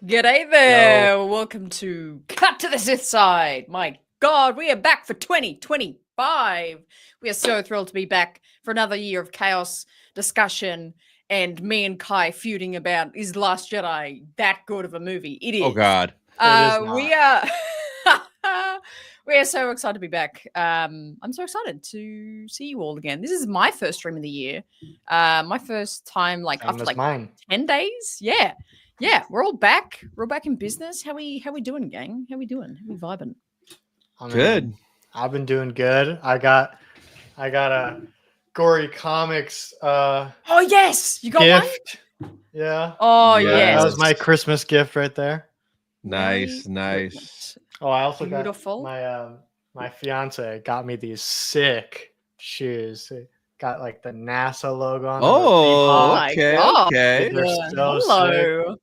G'day there. Welcome to Cut to the Sith Side. My God, we are back for 2025. We are so thrilled to be back for another year of chaos, discussion, and me and Kai feuding about is Last Jedi that good of a movie? It is. Oh God. We are we are so excited to be back. I'm so excited to see you all again. This is my first stream of the year. My first time after mine. 10 days. Yeah, we're all back. We're all back in business. How we doing, gang? How we doing? How we vibing? Good. I've been doing good. I got a Gory Comics Oh yes, you got gift. one. Yeah. Oh Yes. yes, That was my Christmas gift right there. Nice. Goodness. Oh, I also Beautiful. got my fiance got me these sick shoes. They got like the NASA logo on them. Oh, my okay. God. Okay. They're so sick. Hello.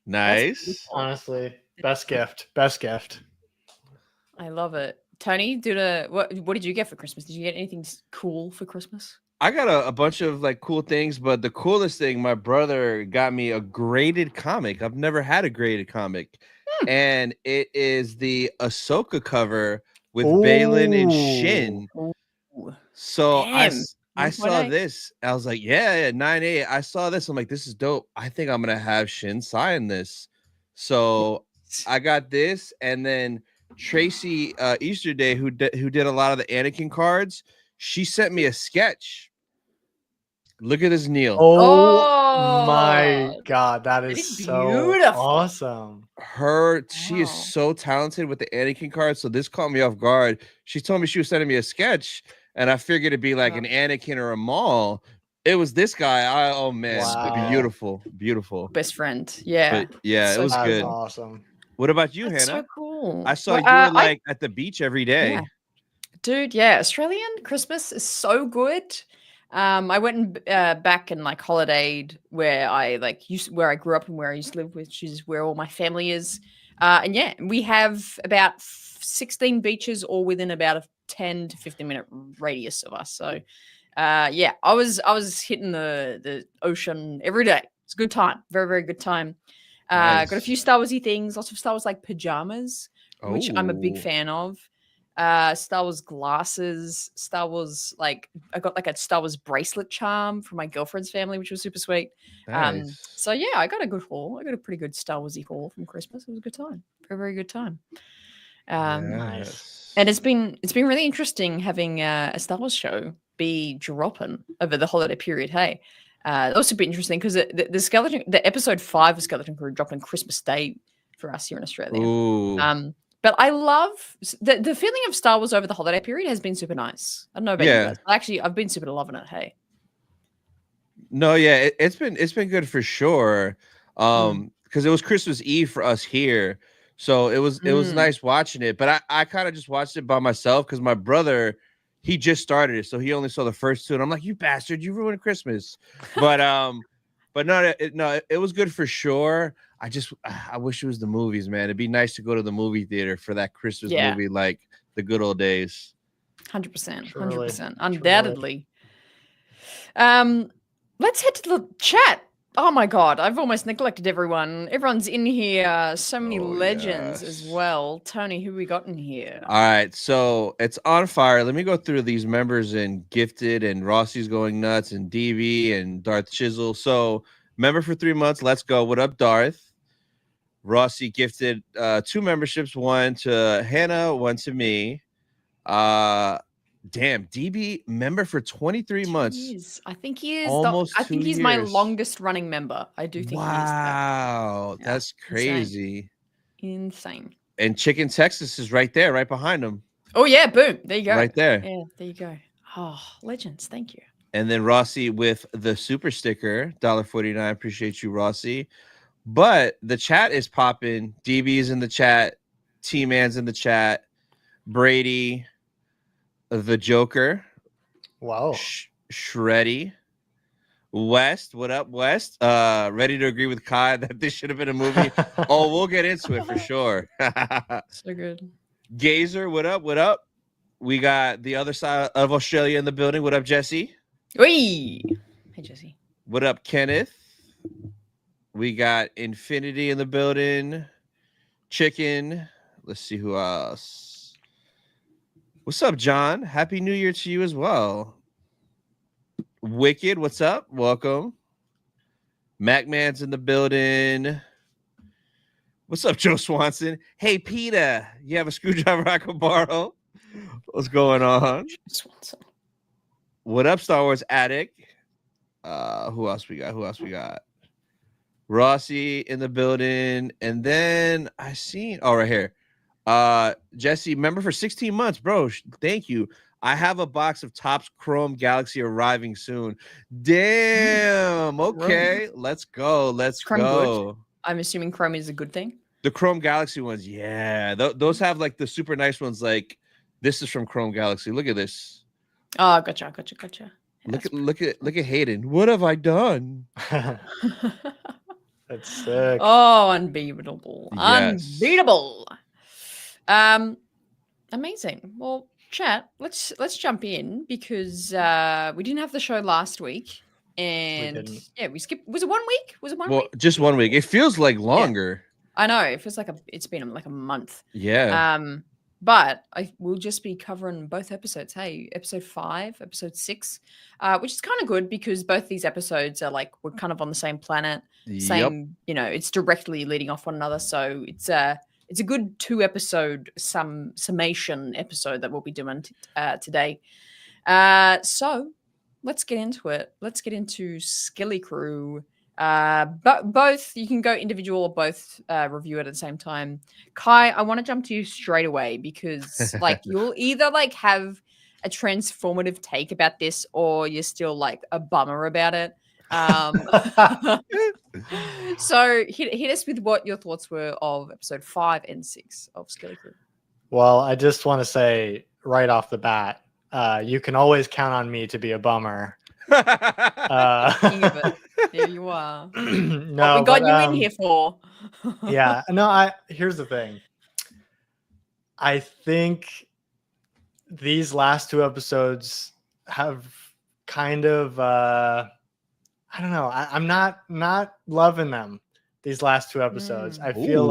Nice. Honestly, best gift. I love it. Tony, what did you get for Christmas? Did you get anything cool for Christmas? I got a bunch of cool things, but the coolest thing, my brother got me a graded comic. I've never had a graded comic. And it is the Ahsoka cover with Balin and Shin. Ooh. So Damn. I saw 9.8? this. I was like, yeah, 9.8. I saw this. I'm like, this is dope. I think I'm gonna have Shin sign this. So I got this, and then Tracy Easterday, who did a lot of the Anakin cards, she sent me a sketch. Look at this, Neil. Oh my God, that is so beautiful. awesome. She is so talented with the Anakin cards. So this caught me off guard. She told me she was sending me a sketch, and I figured it'd be like an Anakin or a Maul. It was this guy. Oh man, Wow. beautiful. Best friend. Yeah. But yeah, So it was That is good. awesome. What about you, That's Hannah? so cool. I saw you were at the beach every day. Yeah. Dude, yeah, Australian Christmas is so good. I went back and holidayed where I where I grew up and where I used to live, which is where all my family is. And yeah, we have about 16 beaches, all within about a 10 to 15-minute radius of us. So, yeah, I was hitting the ocean every day. It's a good time, very very good time. Nice. Got a few Star Warsy things, lots of Star Wars pajamas, which I'm a big fan of. Star Wars glasses, Star Wars I got a Star Wars bracelet charm from my girlfriend's family, which was super sweet. Nice. So yeah, I got a good haul. I got a pretty good Star Warsy haul from Christmas. It was a good time, very very good time. Nice. And it's been really interesting having a Star Wars show be dropping over the holiday period. Hey, also been interesting because the episode 5 of Skeleton Crew dropped on Christmas Day for us here in Australia. Ooh. But I love the feeling of Star Wars over the holiday period has been super nice. I don't know about you guys. Actually, I've been super loving it. Hey. No, yeah, it's been good for sure. Because it was Christmas Eve for us here. So it was nice watching it. But I kind of just watched it by myself because my brother, he just started it. So he only saw the first 2. And I'm like, you bastard, you ruined Christmas. But no, it was good for sure. I wish it was the movies, man. It'd be nice to go to the movie theater for that Christmas movie, like the good old days. 100%, Truly. 100%, undoubtedly. Let's head to the chat. Oh my God, I've almost neglected everyone. Everyone's in here. So many legends as well. Tony, who we got in here? All right, so it's on fire. Let me go through these members and Gifted and Rossi's going nuts and DB and Darth Chisel. So member for 3 months. Let's go. What up, Darth? Rossi gifted 2 memberships, 1 to Hannah, 1 to me. Damn, DB member for 23 months. I think he is. Almost I think he's my longest running member. I do think he is. Wow, that's crazy. Insane. And Chicken Texas is right there, right behind him. Oh yeah, boom. There you go. Right there. Yeah, there you go. Oh, legends. Thank you. And then Rossi with the super sticker, $1.49. Appreciate you, Rossi. But the chat is popping. DB's in the chat. T-Man's in the chat. Brady, the Joker. Wow. Shreddy. West, what up, West? Ready to agree with Kai that this should have been a movie. Oh, we'll get into it for sure. So good. Gazer, what up? What up? We got the other side of Australia in the building. What up, Jesse? Oi! Hey, Jesse. What up, Kenneth? We got Infinity in the building. Chicken. Let's see who else. What's up, John? Happy New Year to you as well. Wicked, what's up? Welcome. Macman's in the building. What's up, Joe Swanson? Hey, Peter, you have a screwdriver I can borrow? What's going on? Swanson. What up, Star Wars Addict? Who else we got? Rossi in the building. And then I seen, right here. Jesse, member for 16 months, bro. Thank you. I have a box of Topps Chrome Galaxy arriving soon. Damn. Okay, let's go. Let's Chrome go. good? I'm assuming Chrome is a good thing. The Chrome Galaxy ones, yeah. Those have like the super nice ones. Like this is from Chrome Galaxy. Look at this. Oh, gotcha. Yeah, look at Hayden. What have I done? That's sick. Oh, unbeatable. Yes. Unbeatable. Amazing. Well, chat, let's jump in because we didn't have the show last week. And we skipped. Was it 1 week? Well, just 1 week. It feels like longer. Yeah. I know. It feels like it's been like a month. Yeah. But we'll just be covering both episodes. Hey, episode 5, episode 6, which is kind of good because both these episodes are like we're kind of on the same planet, same. It's directly leading off one another. So it's a good 2-episode summation episode that we'll be doing today. So let's get into it. Let's get into Skilly Crew. But both you can go individual or both review it at the same time. Kai, I want to jump to you straight away because like you'll either like have a transformative take about this or you're still like a bummer about it. So hit us with what your thoughts were of episode 5 and 6 of Skilly Crew. Well, I just want to say right off the bat, you can always count on me to be a bummer. King of it. There you are. No, what we got you in here for. Yeah. No, here's the thing. I think these last 2 episodes have kind of I don't know. I'm not loving them. These last 2 episodes. I feel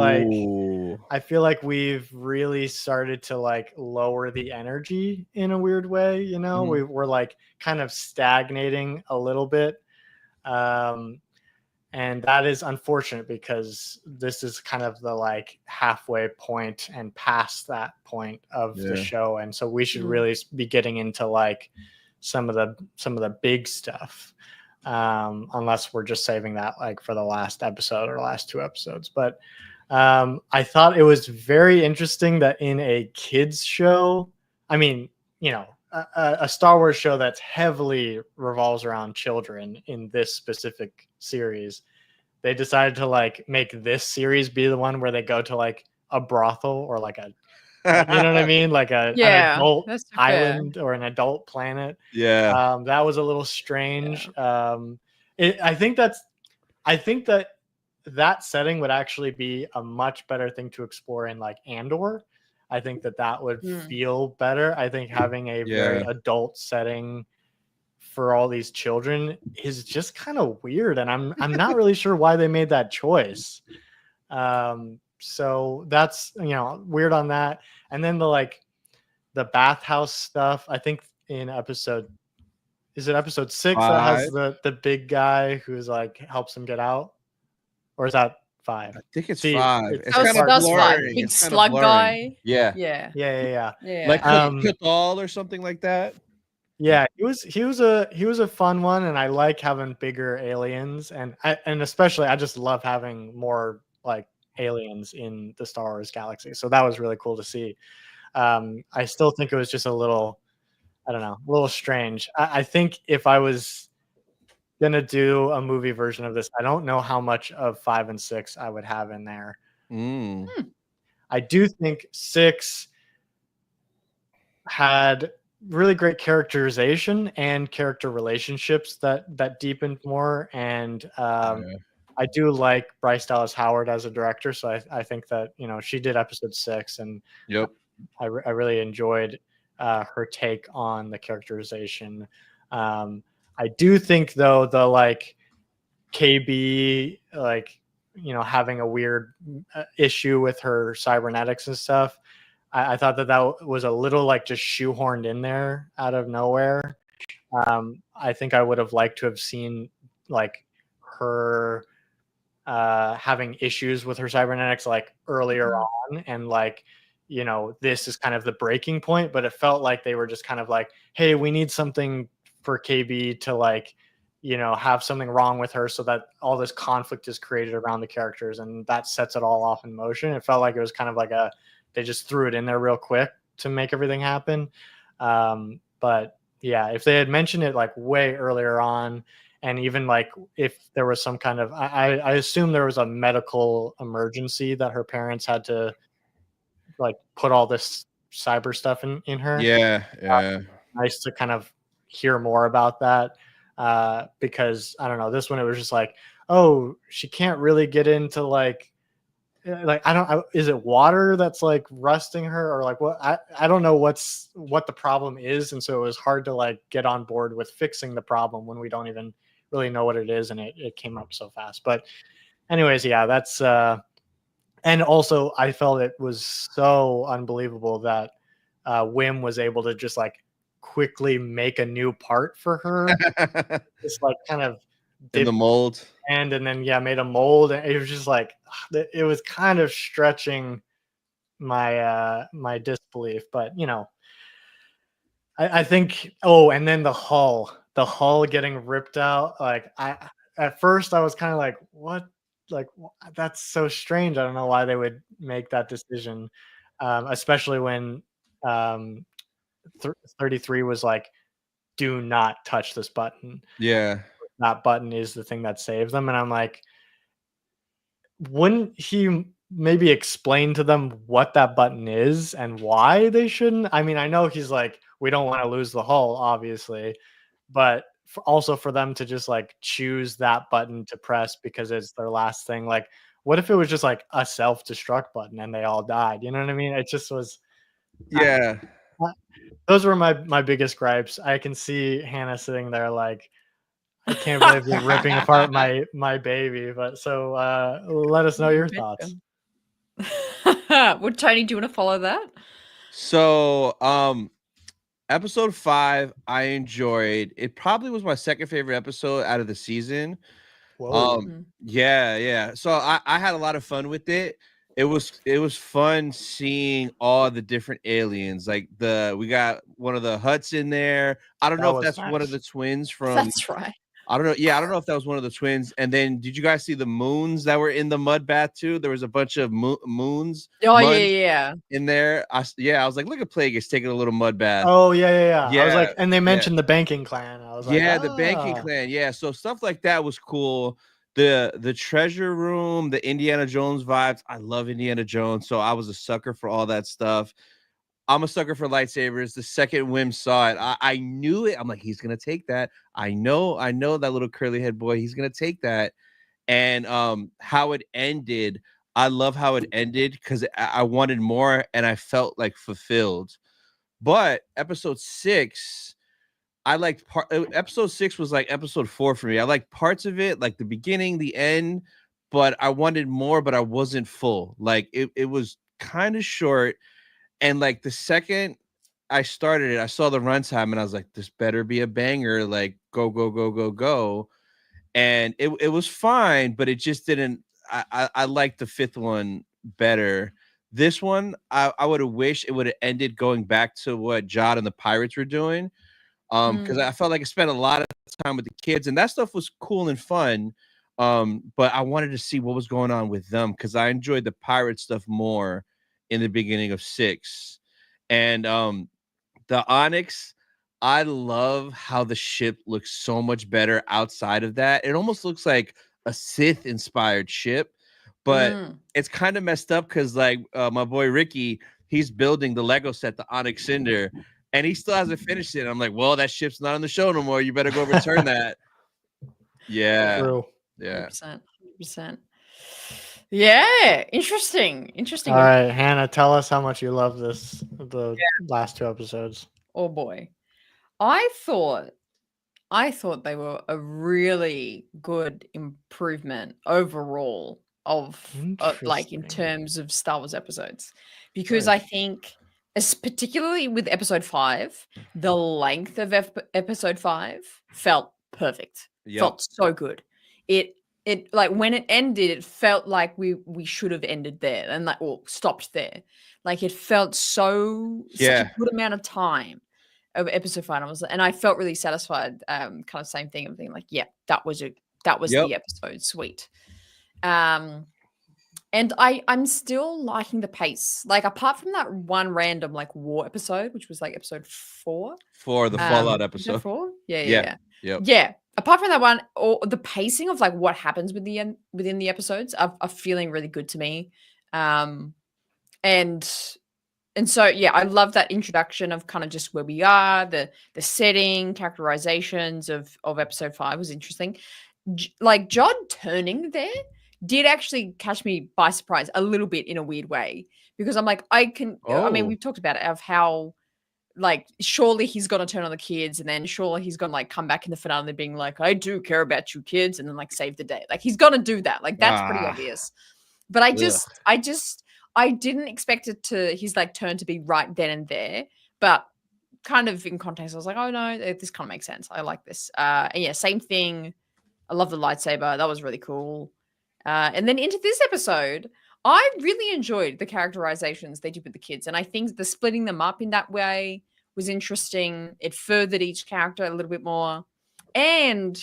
like we've really started to like lower the energy in a weird way, We're like kind of stagnating a little bit. And that is unfortunate because this is kind of the like halfway point and past that point of the show. And so we should really be getting into like some of the big stuff. Unless we're just saving that like for the last episode or last 2 episodes. But I thought it was very interesting that in a kids show, I mean, a Star Wars show that's heavily revolves around children in this specific series, they decided to like make this series be the one where they go to like a brothel or like a you know what I mean? Like an adult island or an adult planet. Yeah. That was a little strange. I think that setting would actually be a much better thing to explore in like Andor. I think that would feel better. I think having a very adult setting for all these children is just kind of weird. And I'm not really sure why they made that choice. So that's, weird on that. And then the bathhouse stuff, I think in episode 6 that has the big guy who's like helps him get out? Or is that 5? I think it's 5. It's kind of blurring. Big slug guy. Yeah. Like Cathal or something like that. Yeah, he was a fun one, and I like having bigger aliens, and especially I just love having more like aliens in the Star Wars galaxy. So that was really cool to see. I still think it was just a little, I don't know, a little strange. I think if I was gonna do a movie version of this, I don't know how much of 5 and 6 I would have in there. I do think 6 had really great characterization and character relationships that deepened more, and I do like Bryce Dallas Howard as a director, so I think that she did episode 6, and I really enjoyed her take on the characterization. I do think though KB like having a weird issue with her cybernetics and stuff. I thought that was a little like just shoehorned in there out of nowhere. I think I would have liked to have seen like her having issues with her cybernetics like earlier on, and like this is kind of the breaking point. But it felt like they were just kind of like, hey, we need something for KB to like have something wrong with her so that all this conflict is created around the characters, and that sets it all off in motion. It felt like it was kind of like they just threw it in there real quick to make everything happen. But yeah, if they had mentioned it like way earlier on, and even like if there was some kind of I assume there was a medical emergency that her parents had to like put all this cyber stuff in her. Yeah. Nice to kind of hear more about that, because I don't know, this one it was just like, oh, she can't really get into like is it water that's like rusting her, or like what? I don't know what the problem is, and so it was hard to like get on board with fixing the problem when we don't even really know what it is, and it came up so fast. But anyways, yeah, that's and also I felt it was so unbelievable that Wim was able to just like quickly make a new part for her, just like kind of in the mold. And then made a mold, and it was just like it was kind of stretching my my disbelief. But I think and then the hull getting ripped out, like at first I was kind of like, what, like that's so strange. I don't know why they would make that decision, especially when 33 was like, do not touch this button. Yeah, that button is the thing that saved them. And I'm like, wouldn't he maybe explain to them what that button is and why they shouldn't? I mean, I know he's like, we don't want to lose the hull, obviously, but also for them to just like choose that button to press because it's their last thing. Like, what if it was just like a self-destruct button and they all died? You know what I mean? It just was. Yeah. Those were my biggest gripes. I can see Hannah sitting there like, I can't believe you're ripping apart my baby. But so let us know your thoughts. Well, Tony, do you want to follow that? So, episode 5, I enjoyed. It probably was my second favorite episode out of the season. Whoa. Yeah. So I had a lot of fun with it. It was fun seeing all the different aliens. Like we got one of the Hutts in there. I don't know if that's one of the twins from. That's right. I don't know. Yeah, I don't know if that was one of the twins. And then, did you guys see the moons that were in the mud bath too? There was a bunch of moons. Oh yeah. In there, I was like, look at Plagueis taking a little mud bath. Oh yeah. I was like, and they mentioned the banking clan. I was like, the banking clan. Yeah, so stuff like that was cool. The treasure room, the Indiana Jones vibes. I love Indiana Jones, so I was a sucker for all that stuff. I'm a sucker for lightsabers. The second Wim saw it, I knew it. I'm like, he's gonna take that. I know that little curly head boy. He's gonna take that. And how it ended, I love how it ended because I wanted more and I felt like fulfilled. But episode 6, I liked episode 6 was like episode 4 for me. I liked parts of it, like the beginning, the end, but I wanted more, but I wasn't full. Like it was kind of short. And like the second I started it, I saw the runtime and I was like, this better be a banger. Like go. And it was fine, but it just didn't. I liked the 5th one better. This one, I would have wished it would have ended going back to what Jod and the pirates were doing. Because I felt like I spent a lot of time with the kids and that stuff was cool and fun. But I wanted to see what was going on with them because I enjoyed the pirate stuff more in the beginning of 6. And the Onyx, I love how the ship looks so much better outside of that. It almost looks like a Sith inspired ship, but it's kind of messed up because like my boy Ricky, he's building the Lego set, the Onyx Cinder, and he still hasn't finished it. I'm like, well, that ship's not on the show no more. You better go return that. Yeah. True. Yeah. 100%. Yeah, interesting. All right, Hannah, tell us how much you love the last 2 episodes. Oh boy. I thought I thought they were a really good improvement overall of like in Interesting. terms of Star Wars episodes, because Nice. I think, as particularly with episode 5, the length of episode 5 felt perfect. Yep. Felt so good. It like when it ended, it felt like we should have ended there and like or stopped there. Like it felt such Yeah. a good amount of time of episode 5. And I felt really satisfied. Kind of same thing of being like, yeah, that was Yep. the episode. Sweet. And I'm still liking the pace. Like apart from that one random like war episode, which was like episode 4. For the Fallout Is that episode. 4? Yeah. Yep. Yeah. Apart from that one, or the pacing of like what happens within the episodes are feeling really good to me. And so yeah, I love that introduction of kind of just where we are, the setting, characterizations of episode 5 was interesting. Like John turning there did actually catch me by surprise a little bit in a weird way, because I'm like, I mean, we've talked about it of how like surely he's gonna turn on the kids, and then surely he's gonna like come back in the finale being like, I do care about you kids, and then like save the day. Like he's gonna do that. Like that's pretty obvious. But I didn't expect it to his like turn to be right then and there. But kind of in context, I was like, oh no, this kind of makes sense. I like this. And yeah, same thing. I love the lightsaber. That was really cool. And then into this episode, I really enjoyed the characterizations they did with the kids. And I think the splitting them up in that way was interesting. It furthered each character a little bit more. And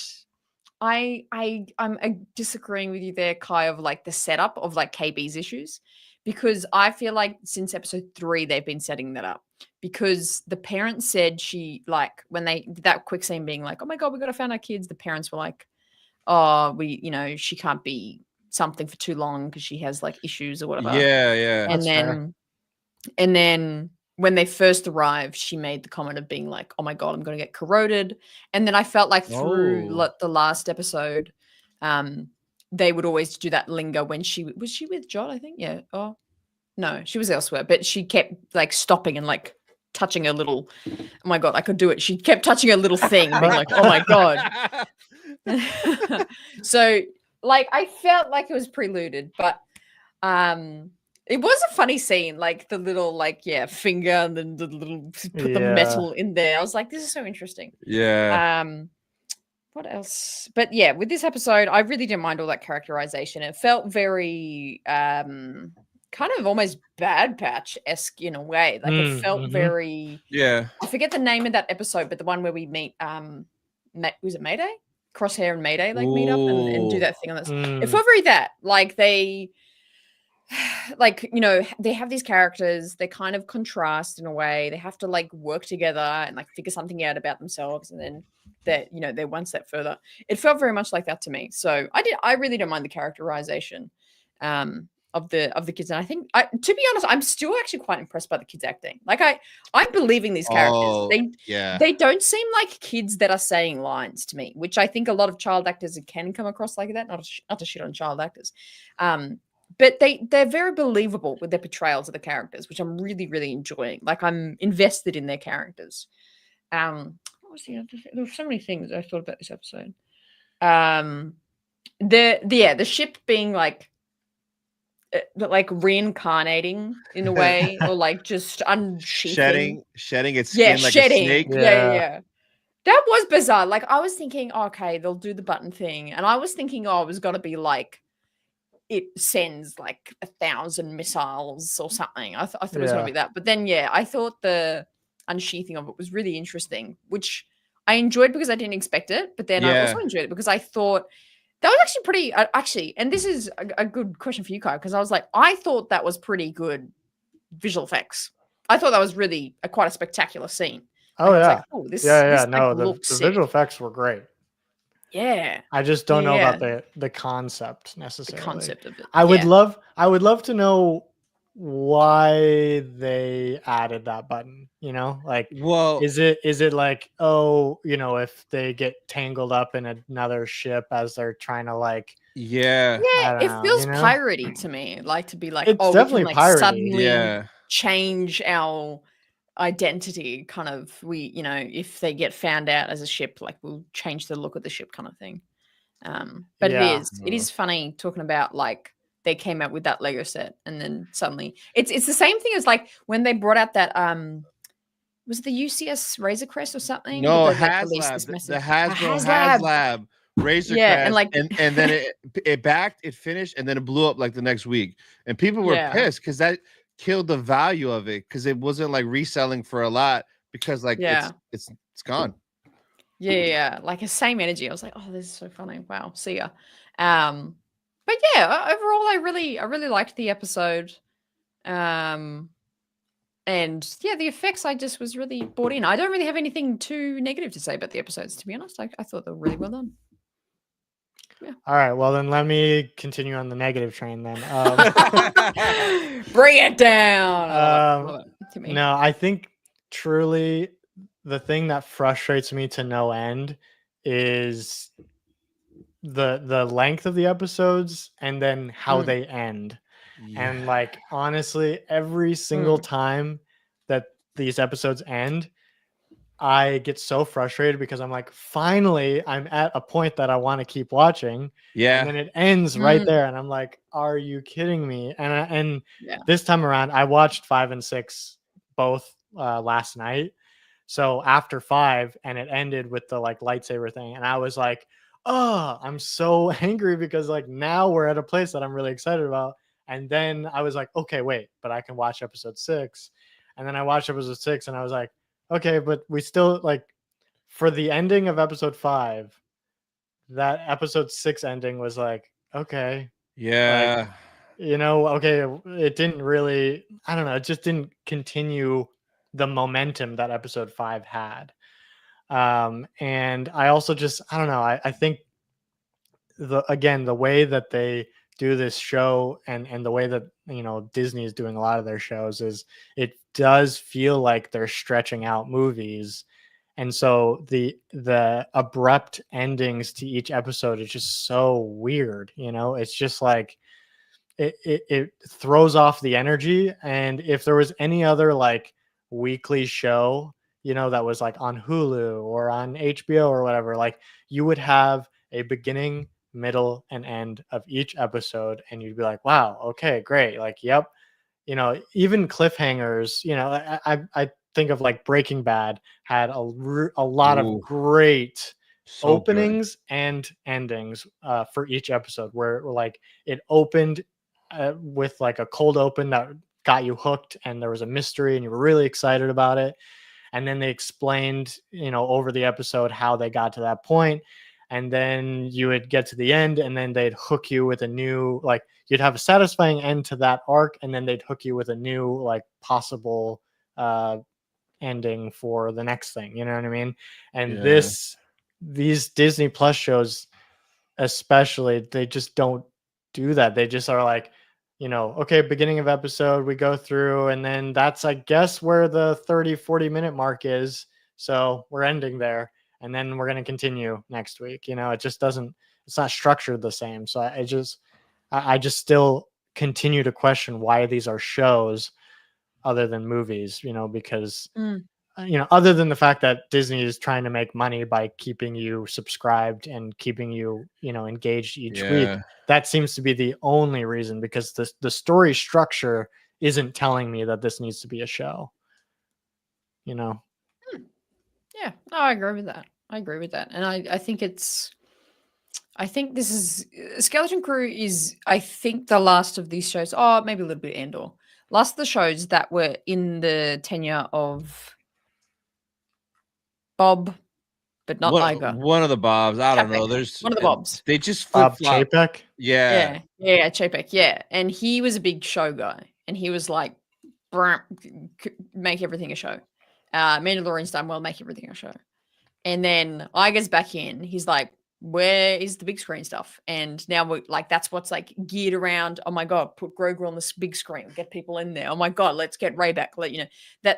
I'm disagreeing with you there, Kai, of like the setup of like KB's issues, because I feel like since episode 3 they've been setting that up, because the parents said she like when they did that quick scene being like, oh my god, we got to find our kids, the parents were like, oh, we she can't be something for too long because she has like issues or whatever. Yeah. And then when they first arrived, she made the comment of being like, oh my god, I'm going to get corroded. And then I felt like through the last episode, they would always do that linger when she was with John, I think. Yeah. Oh no, she was elsewhere, but she kept like stopping and like touching her little, oh my god, I could do it. She kept touching her little thing and being like, oh my god. So like I felt like it was preluded, but it was a funny scene, like the little like finger and then the little put the metal in there. I was like, this is so interesting. What else? But yeah, with this episode, I really didn't mind all that characterization. It felt very kind of almost Bad Patch-esque in a way. Like it felt very I forget the name of that episode, but the one where we meet was it Mayday? Crosshair and Mayday like meet up and do that thing on this. It felt very that. Like they like, they have these characters, they kind of contrast in a way. They have to like work together and like figure something out about themselves, and then they're one step further. It felt very much like that to me. So I really don't mind the characterization of the kids. And I think to be honest, I'm still actually quite impressed by the kids acting. Like I'm believing these characters. They don't seem like kids that are saying lines to me, which I think a lot of child actors can come across like that. Not to shit on child actors. But they're very believable with their portrayals of the characters, which I'm really, really enjoying. Like I'm invested in their characters. What was there were so many things I thought about this episode. The ship being like reincarnating in a way, or like just unsheathing, shedding its skin like a snake. Yeah. That was bizarre. Like I was thinking, okay, they'll do the button thing, and I was thinking, it was gonna be like it sends like 1,000 missiles or something. I thought it was gonna be that, but then I thought the unsheathing of it was really interesting, which I enjoyed because I didn't expect it, but then I also enjoyed it because I thought that was actually pretty and this is a good question for you, Kai, because I was like, I thought that was pretty good visual effects. I thought that was really quite a spectacular scene. Oh yeah. Like, this the visual effects were great. Yeah. I just don't know about the concept necessarily. The concept of it. I would love to know why they added that button, like, well, is it like, if they get tangled up in another ship as they're trying to like, it feels piratey to me, like to be like, it's definitely we can, like, piratey. suddenly change our identity kind of, if they get found out as a ship, like we'll change the look of the ship kind of thing. But Yeah. it is funny talking about like they came out with that Lego set and then suddenly it's the same thing as like when they brought out that was it the UCS Razor Crest or something? No, They like released HasLab, this the message. Hasbro HasLab. HasLab Razor Yeah, Crest, and like and then it backed, it finished, and then it blew up like the next week, and people were Yeah. pissed because that killed the value of it because it wasn't like reselling for a lot because like Yeah. it's gone. Yeah, like the same energy. I was like, oh, this is so funny. Wow, see ya. But yeah, overall, I really liked the episode. And yeah, the effects I just was really bought in. I don't really have anything too negative to say about the episodes, to be honest. I thought they were really well done. Yeah. All right, well then let me continue on the negative train then. Bring it down. I love it. To me. No, I think truly the thing that frustrates me to no end is the length of the episodes and then how they end. And like honestly, every single time that these episodes end, I get so frustrated because I'm like, finally, I'm at a point that I want to keep watching. Yeah. And then it ends right there. And I'm like, are you kidding me? And this time around, I watched 5 and 6 both last night. So after 5, and it ended with the like lightsaber thing. And I was like, oh, I'm so angry because like now we're at a place that I'm really excited about. And then I was like, okay, wait, but I can watch episode 6. And then I watched episode 6 and I was like, okay, but we still like for the ending of episode 5, that episode 6 ending was like, okay. Yeah. Like, okay, it didn't really, I don't know, it just didn't continue the momentum that episode 5 had. And I also just, I don't know, I think the way that they do this show and the way that Disney is doing a lot of their shows is it does feel like they're stretching out movies, and so the abrupt endings to each episode is just so weird. It's just like it throws off the energy. And if there was any other like weekly show that was like on Hulu or on HBO or whatever, like you would have a beginning, middle, and end of each episode, and you'd be like, wow, okay, great, like, yep. Even cliffhangers, I think of like Breaking Bad had a lot of great openings and endings for each episode, where like it opened with like a cold open that got you hooked and there was a mystery and you were really excited about it, and then they explained over the episode how they got to that point. And then you would get to the end and then they'd hook you with a new, like you'd have a satisfying end to that arc. And then they'd hook you with a new, like possible ending for the next thing. You know what I mean? And these Disney Plus shows, especially, they just don't do that. They just are like, okay, beginning of episode, we go through, and then that's, I guess, where the 30-40 minute mark is. So we're ending there. And then we're going to continue next week. It just doesn't, it's not structured the same. So I just still continue to question why these are shows other than movies, because, other than the fact that Disney is trying to make money by keeping you subscribed and keeping you, engaged each week. That seems to be the only reason, because the story structure isn't telling me that this needs to be a show, Yeah, no, I agree with that. And I think this is Skeleton Crew is, I think, the last of these shows. Oh, maybe a little bit Andor. Last of the shows that were in the tenure of Bob, but not Iger. One of the Bobs. I don't know. There's one of the Bobs. They just flip flop. Chapek. Yeah, Chapek. Yeah, and he was a big show guy, and he was like, make everything a show. Mandalorian's done well, make everything a show. And then Iger's back in. He's like, where is the big screen stuff? And now we're like, that's what's like geared around. Oh my God, put Grogu on this big screen, get people in there. Oh my God, let's get Rey back.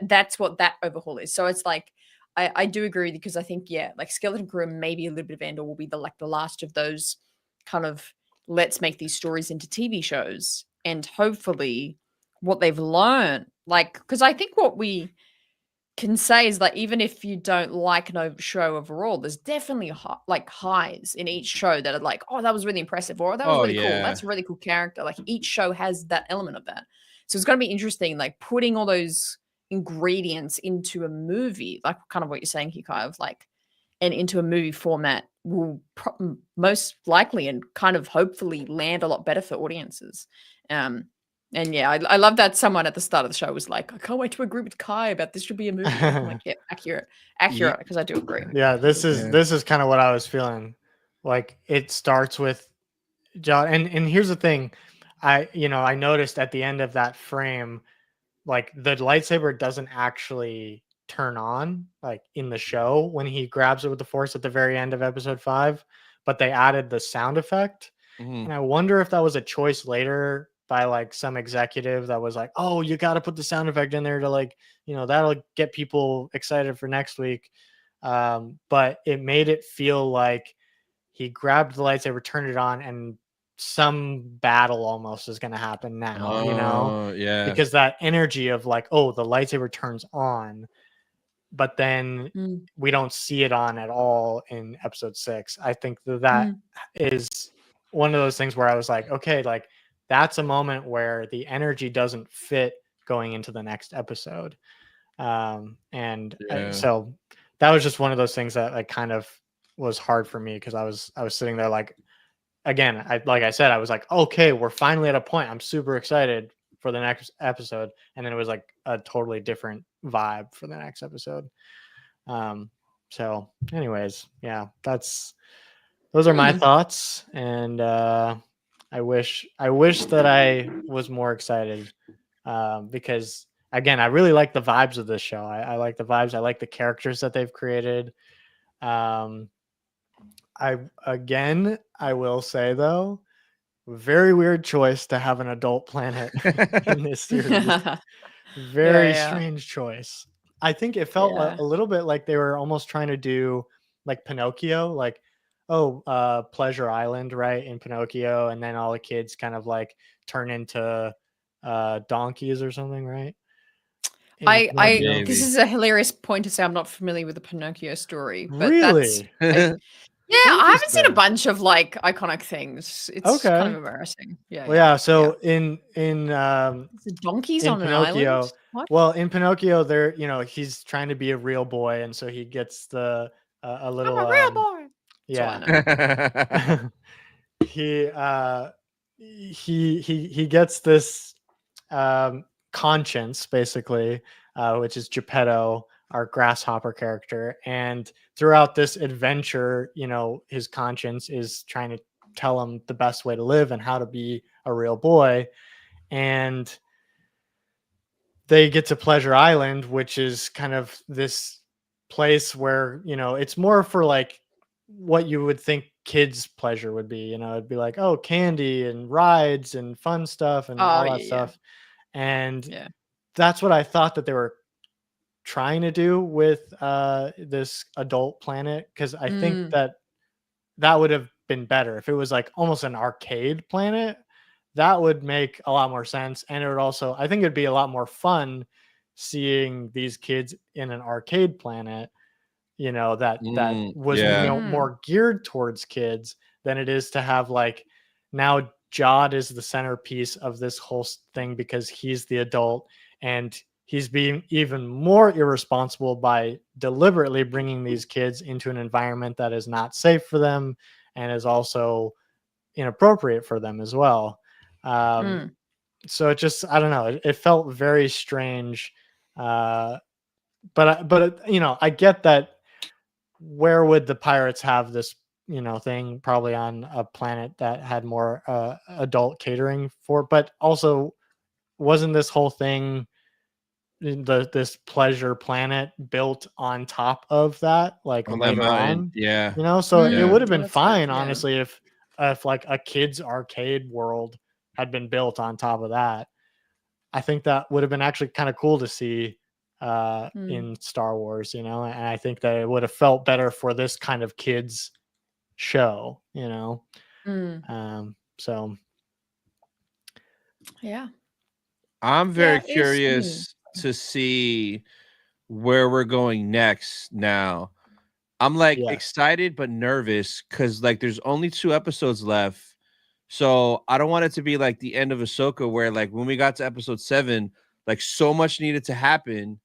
That's what that overhaul is. So it's like, I do agree, because I think, like Skeleton Crew and maybe a little bit of Andor will be the last of those kind of, let's make these stories into TV shows. And hopefully what they've learned, like, because I think what we can say is that even if you don't like show overall, there's definitely like highs in each show that are like, oh, that was really impressive, or that was Oh really cool. yeah. That's a really cool character. Like each show has that element of that. So it's going to be interesting, like putting all those ingredients into a movie, like kind of what you're saying here, Kai, of like, and into a movie format will most likely and kind of hopefully land a lot better for audiences. And yeah, I love that someone at the start of the show was like, I can't wait to agree with Kai about this should be a movie. I'm like, yeah, accurate, because I do agree. Yeah, this is kind of what I was feeling. Like it starts with John, and here's the thing, I noticed at the end of that frame, like the lightsaber doesn't actually turn on like in the show when he grabs it with the force at the very end of episode 5, but they added the sound effect. And I wonder if that was a choice later by like some executive that was like, oh, you got to put the sound effect in there to like, that'll get people excited for next week. But it made it feel like he grabbed the lightsaber, turned it on, and some battle almost is going to happen now, yeah. because that energy of like, oh, the lightsaber turns on, but then we don't see it on at all in episode 6. I think that is one of those things where I was like, okay, like that's a moment where the energy doesn't fit going into the next episode. So that was just one of those things that like kind of was hard for me, because I was sitting there like, again, like I said, I was like, okay, we're finally at a point. I'm super excited for the next episode. And then it was like a totally different vibe for the next episode. So anyways, yeah, those are my thoughts. And I wish that I was more excited, because again, I really like the vibes of this show. I like the vibes. I like the characters that they've created. I will say though, very weird choice to have an adult planet in this series. Very strange choice. I think it felt a little bit like they were almost trying to do like Pinocchio, like, Pleasure Island, right, in Pinocchio, and then all the kids kind of like turn into donkeys or something, right? This is a hilarious point to say I'm not familiar with the Pinocchio story, but really? yeah, I haven't seen a bunch of like iconic things. It's kind of embarrassing. Yeah. Well, yeah. So in donkeys in on Pinocchio, an island. What? Well, in Pinocchio, there, he's trying to be a real boy, and so he gets a little. I'm a real boy. Yeah. He gets this conscience, basically, which is Geppetto, our grasshopper character, and throughout this adventure, his conscience is trying to tell him the best way to live and how to be a real boy. And they get to Pleasure Island, which is kind of this place where, it's more for like what you would think kids' pleasure would be. It'd be like, oh, candy and rides and fun stuff and all that stuff. And that's what I thought that they were trying to do with this adult planet, because I think that would have been better if it was like almost an arcade planet. That would make a lot more sense, and it would also, I think it'd be a lot more fun seeing these kids in an arcade planet, that was more geared towards kids than it is to have like, now Jod is the centerpiece of this whole thing because he's the adult, and he's being even more irresponsible by deliberately bringing these kids into an environment that is not safe for them and is also inappropriate for them as well. So it just, I don't know, it felt very strange. But I get that. Where would the pirates have this, thing? Probably on a planet that had more adult catering for, but also wasn't this whole thing, this pleasure planet, built on top of that, like on later on? Yeah. So it would have been fine, honestly, if like a kid's arcade world had been built on top of that. I think that would have been actually kind of cool to see in Star Wars, and I think that it would have felt better for this kind of kids show, so yeah. I'm very curious to see where we're going next now. I'm like Yes. excited but nervous because like there's only 2 episodes left. So I don't want it to be like the end of Ahsoka where like when we got to episode 7, like so much needed to happen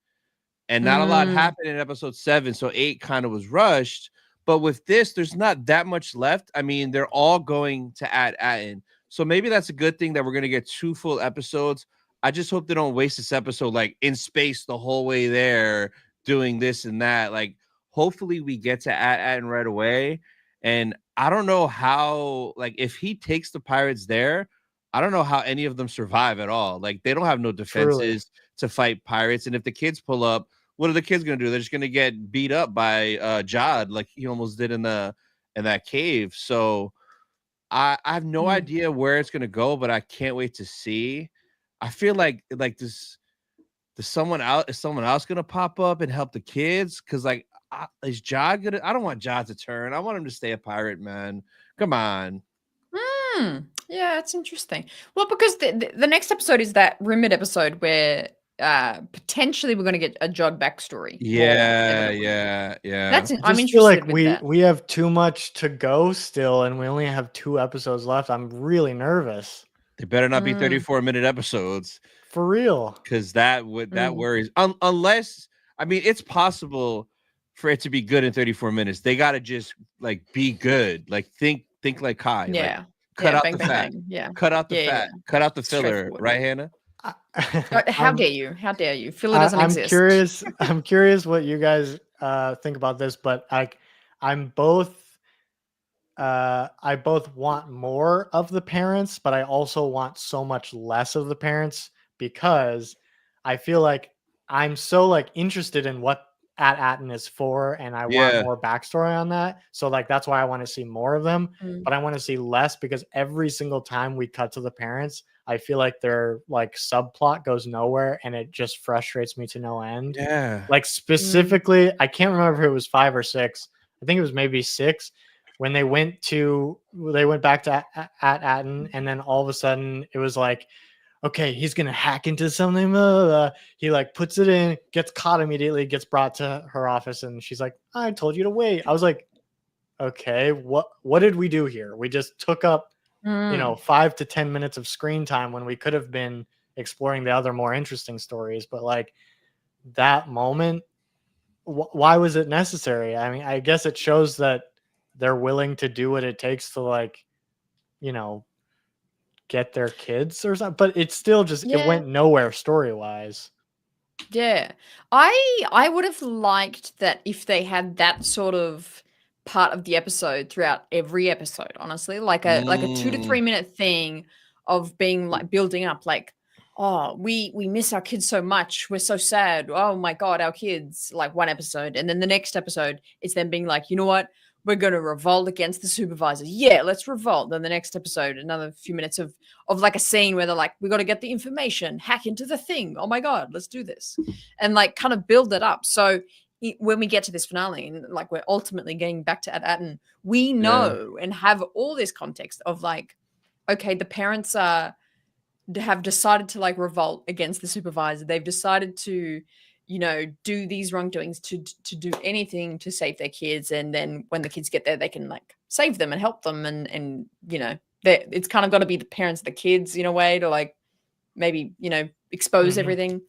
and not a lot Mm, happened in episode 7. So 8 kind of was rushed. But with this, there's not that much left. I mean, they're all going to add Atten. So maybe that's a good thing that we're gonna get 2 full episodes. I just hope they don't waste this episode like in space the whole way there doing this and that. Like, hopefully we get to Atten right away. And I don't know how, like, if he takes the pirates there, I don't know how any of them survive at all. Like, they don't have no Truly. defenses to fight pirates. And if the kids pull up, what are the kids gonna do? They're just gonna get beat up by Jod like he almost did in that cave. So I have no mm. idea where it's gonna go, but I can't wait to see. I feel like is someone else gonna pop up and help the kids? Because like is Jod gonna? I don't want Jod to turn. I want him to stay a pirate, man. Come on. Yeah, it's interesting. Well, because the next episode is that rumored episode where potentially we're going to get a Jod backstory. More Yeah, evidently. yeah. I'm Just feel interested like with that. we have too much to go still, and we only have 2 episodes left. I'm really nervous. They better not be Mm, 34-minute episodes. For real. Because that mm. worries. Unless I mean, it's possible for it to be good in 34 minutes. They got to just like be good. Like think like Kai. Like Yeah. cut Yeah. out Bang, the bang, fat. bang. Yeah. Cut out the Yeah. fat. Cut out the filler. Straightforward. Right, Hannah? How I'm dare you? How dare you? Filler doesn't I'm exist. curious. I'm curious what you guys think about this, but I'm both. I both want more of the parents, but I also want so much less of the parents because I feel like I'm so like interested in what Atten is for, and I want Yeah. more backstory on that. So like that's why I want to see more of them, Mm. but I want to see less because every single time we cut to the parents, I feel like their like subplot goes nowhere, and it just frustrates me to no end. Yeah. Like Mm. specifically, I can't remember if it was 5 or 6. I think it was maybe 6 when they went back to at Atten, and then all of a sudden it was like, okay, he's gonna hack into something. Blah, blah, blah. He like puts it in, gets caught immediately, gets brought to her office, and she's like, "I told you to wait." I was like, "Okay, what did we do here? We just took up, Mm. 5 to 10 minutes of screen time when we could have been exploring the other more interesting stories." But like that moment, why was it necessary? I mean, I guess it shows that they're willing to do what it takes to like, you know, get their kids or something, but it's still just it Yeah. went nowhere story wise. Yeah. I would have liked that if they had that sort of part of the episode throughout every episode, honestly. Like a 2 to 3 Mm. minute thing of being like building up like, oh, we miss our kids so much. We're so sad. Oh my god, our kids, like one episode. And then the next episode is them being like, you know what? We're gonna revolt against the supervisor. Yeah, let's revolt. Then the next episode, another few minutes of like a scene where they're like, we got to get the information, hack into the thing. Oh my god, let's do this, and like kind of build it up. So when we get to this finale, and like we're ultimately getting back to Atten, we Yeah. know and have all this context of like, okay, the parents have decided to like revolt against the supervisor. They've decided to, do these wrongdoings to do anything to save their kids, and then when the kids get there, they can like save them and help them, and it's kind of got to be the parents, the kids, in a way to like maybe expose Mhm. everything.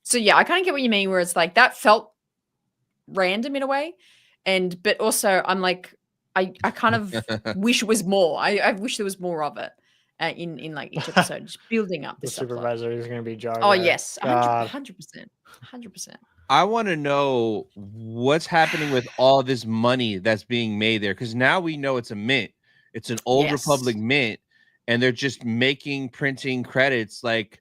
So yeah, I kind of get what you mean. Where it's like that felt random in a way, but also I'm like I kind of wish it was more. I wish there was more of it in like each episode, just building up The this subplot. supervisor is going to be Jar Oh Jar. yes, God. 100%, 100%. I want to know what's happening with all this money that's being made there, because now we know it's a mint. It's an old Republic Yes. mint, and they're just printing credits. Like,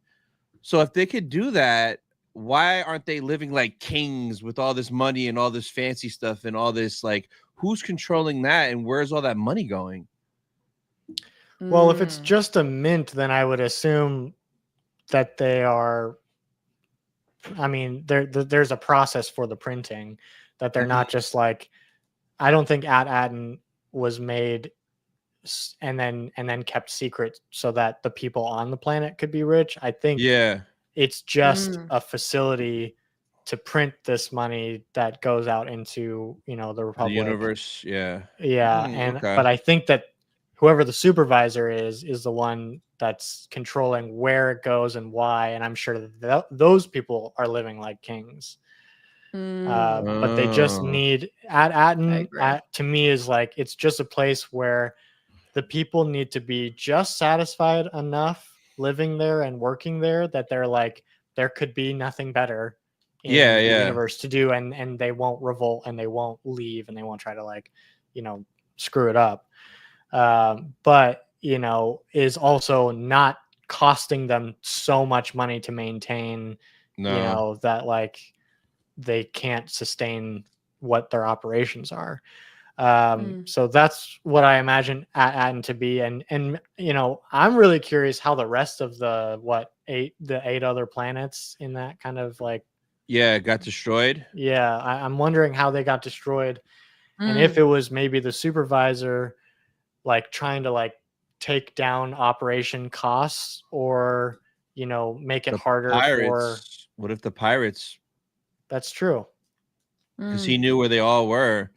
so if they could do that, why aren't they living like kings with all this money and all this fancy stuff and all this? Like, who's controlling that, and where's all that money going? Well, if it's Mm. just a mint, then I would assume that they are. I mean, there's a process for the printing, that they're not just like. I don't think Atten was made and then kept secret so that the people on the planet could be rich. I think Yeah. it's just Mm. a facility to print this money that goes out into, you know, the Republic. The universe, yeah. Yeah, Okay. but I think that whoever the supervisor is the one that's controlling where it goes and why, and I'm sure that those people are living like kings. But they just Oh. need Atten agree. to me is like, it's just a place where the people need to be just satisfied enough living there and working there that they're like, there could be nothing better in Yeah, the yeah. universe to do, and they won't revolt and they won't leave and they won't try to, like, you know, screw it up. But, you know, is also not costing them so much money to maintain, you No. know, that like they can't sustain what their operations are. So that's what I imagine Atten to be. And you know, I'm really curious how the rest of the eight other planets in that kind of like, Yeah, it got destroyed. yeah, I'm wondering how they got destroyed, and if it was maybe the supervisor like trying to like take down operation costs, or, you know, make it The harder for. pirates. What if the pirates? That's true. Because he knew where they all were.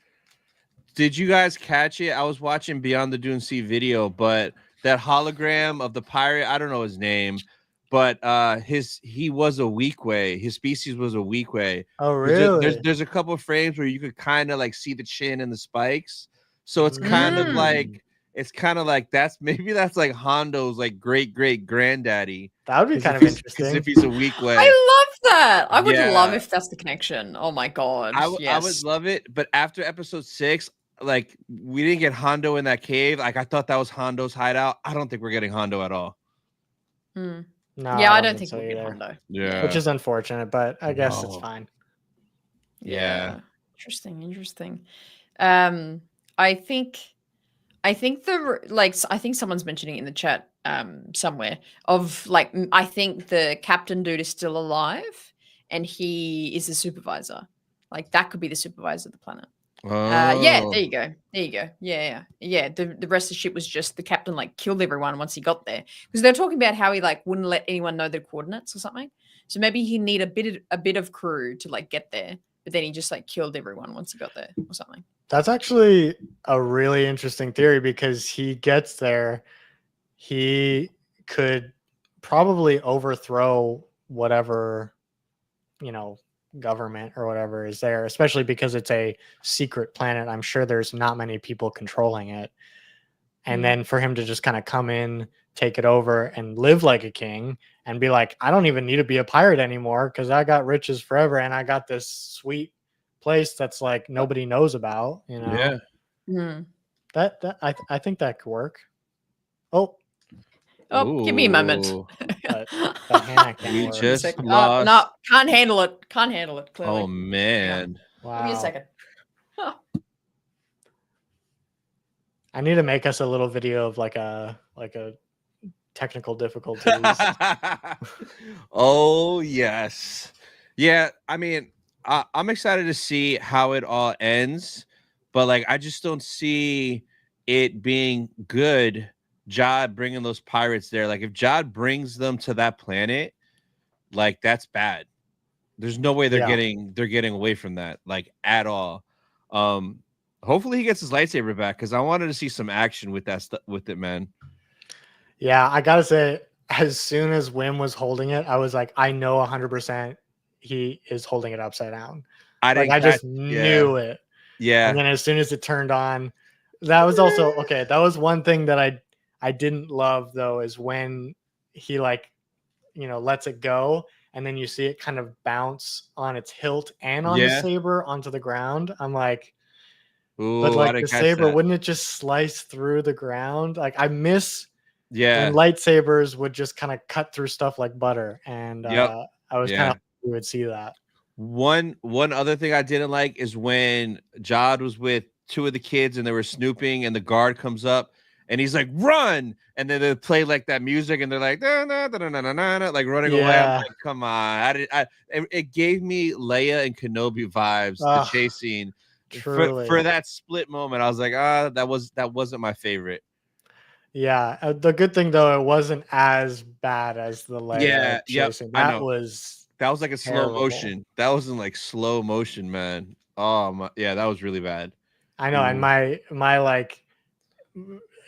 Did you guys catch it? I was watching Beyond the Dune Sea video, but that hologram of the pirate, I don't know his name, but he was a Weequay. His species was a Weequay. Oh, really? There's a couple of frames where you could kind of like see the chin and the spikes. So it's kind of like that's like Hondo's like great granddaddy. That would be kind of Because interesting. if he's a Weequay. I love that. I would Yeah. love if that's the connection. Oh my god. I would Yes. love it, but after episode 6, like we didn't get Hondo in that cave. Like I thought that was Hondo's hideout. I don't think we're getting Hondo at all. No, Yeah, I don't think so we'll get either. Hondo. Yeah. Which is unfortunate, but I guess it's No. fine. Yeah. Interesting. I think I think someone's mentioning it in the chat somewhere of like, I think the captain dude is still alive and he is the supervisor. Like that could be the supervisor of the planet. Yeah, there you go. Yeah. The rest of the ship was just the captain like killed everyone once he got there, because they're talking about how he like wouldn't let anyone know their coordinates or something. So maybe he need a bit of crew to like get there, but then he just like killed everyone once he got there or something. That's actually a really interesting theory, because he gets there, he could probably overthrow whatever, you know, government or whatever is there, especially because it's a secret planet. I'm sure there's not many people controlling it. And then for him to just kind of come in, take it over, and live like a king and be like, I don't even need to be a pirate anymore because I got riches forever and I got this sweet place that's like nobody knows about, you know. Yeah. That I think that could work. Oh, give me a moment. but that hand can't We work. just lost. No, can't handle it. Clearly. Oh man. Wow. Give me a second. Huh. I need to make us a little video of like a technical difficulties. Oh yes. Yeah, I mean, I'm excited to see how it all ends, but like I just don't see it being good. Jod bringing those pirates there, like if Jod brings them to that planet, like that's bad. There's no way they're getting away from that, like at all. Hopefully he gets his lightsaber back, because I wanted to see some action with that with it, man. Yeah, I gotta say, as soon as Wim was holding it, I was like, I know 100% he is holding it upside down. I just knew it. Yeah. And then as soon as it turned on, that was also okay. That was one thing that I didn't love though, is when he like, you know, lets it go and then you see it kind of bounce on its hilt and on the saber onto the ground. I'm like, ooh, but like the saber, wouldn't it just slice through the ground? Like I miss when lightsabers would just kind of cut through stuff like butter. And I was kind of we would see that. One other thing I didn't like is when Jod was with 2 of the kids and they were snooping and the guard comes up and he's like, run, and then they play like that music and they're like like running away. I'm like, come on. It gave me Leia and Kenobi vibes, the chase scene. For that split moment, I was like, that wasn't my favorite. Yeah, the good thing though, it wasn't as bad as the Leia chasing. That was That was like a slow Terrible. motion. That was in like slow motion, man. Oh my, yeah, that was really bad. I know, and my like,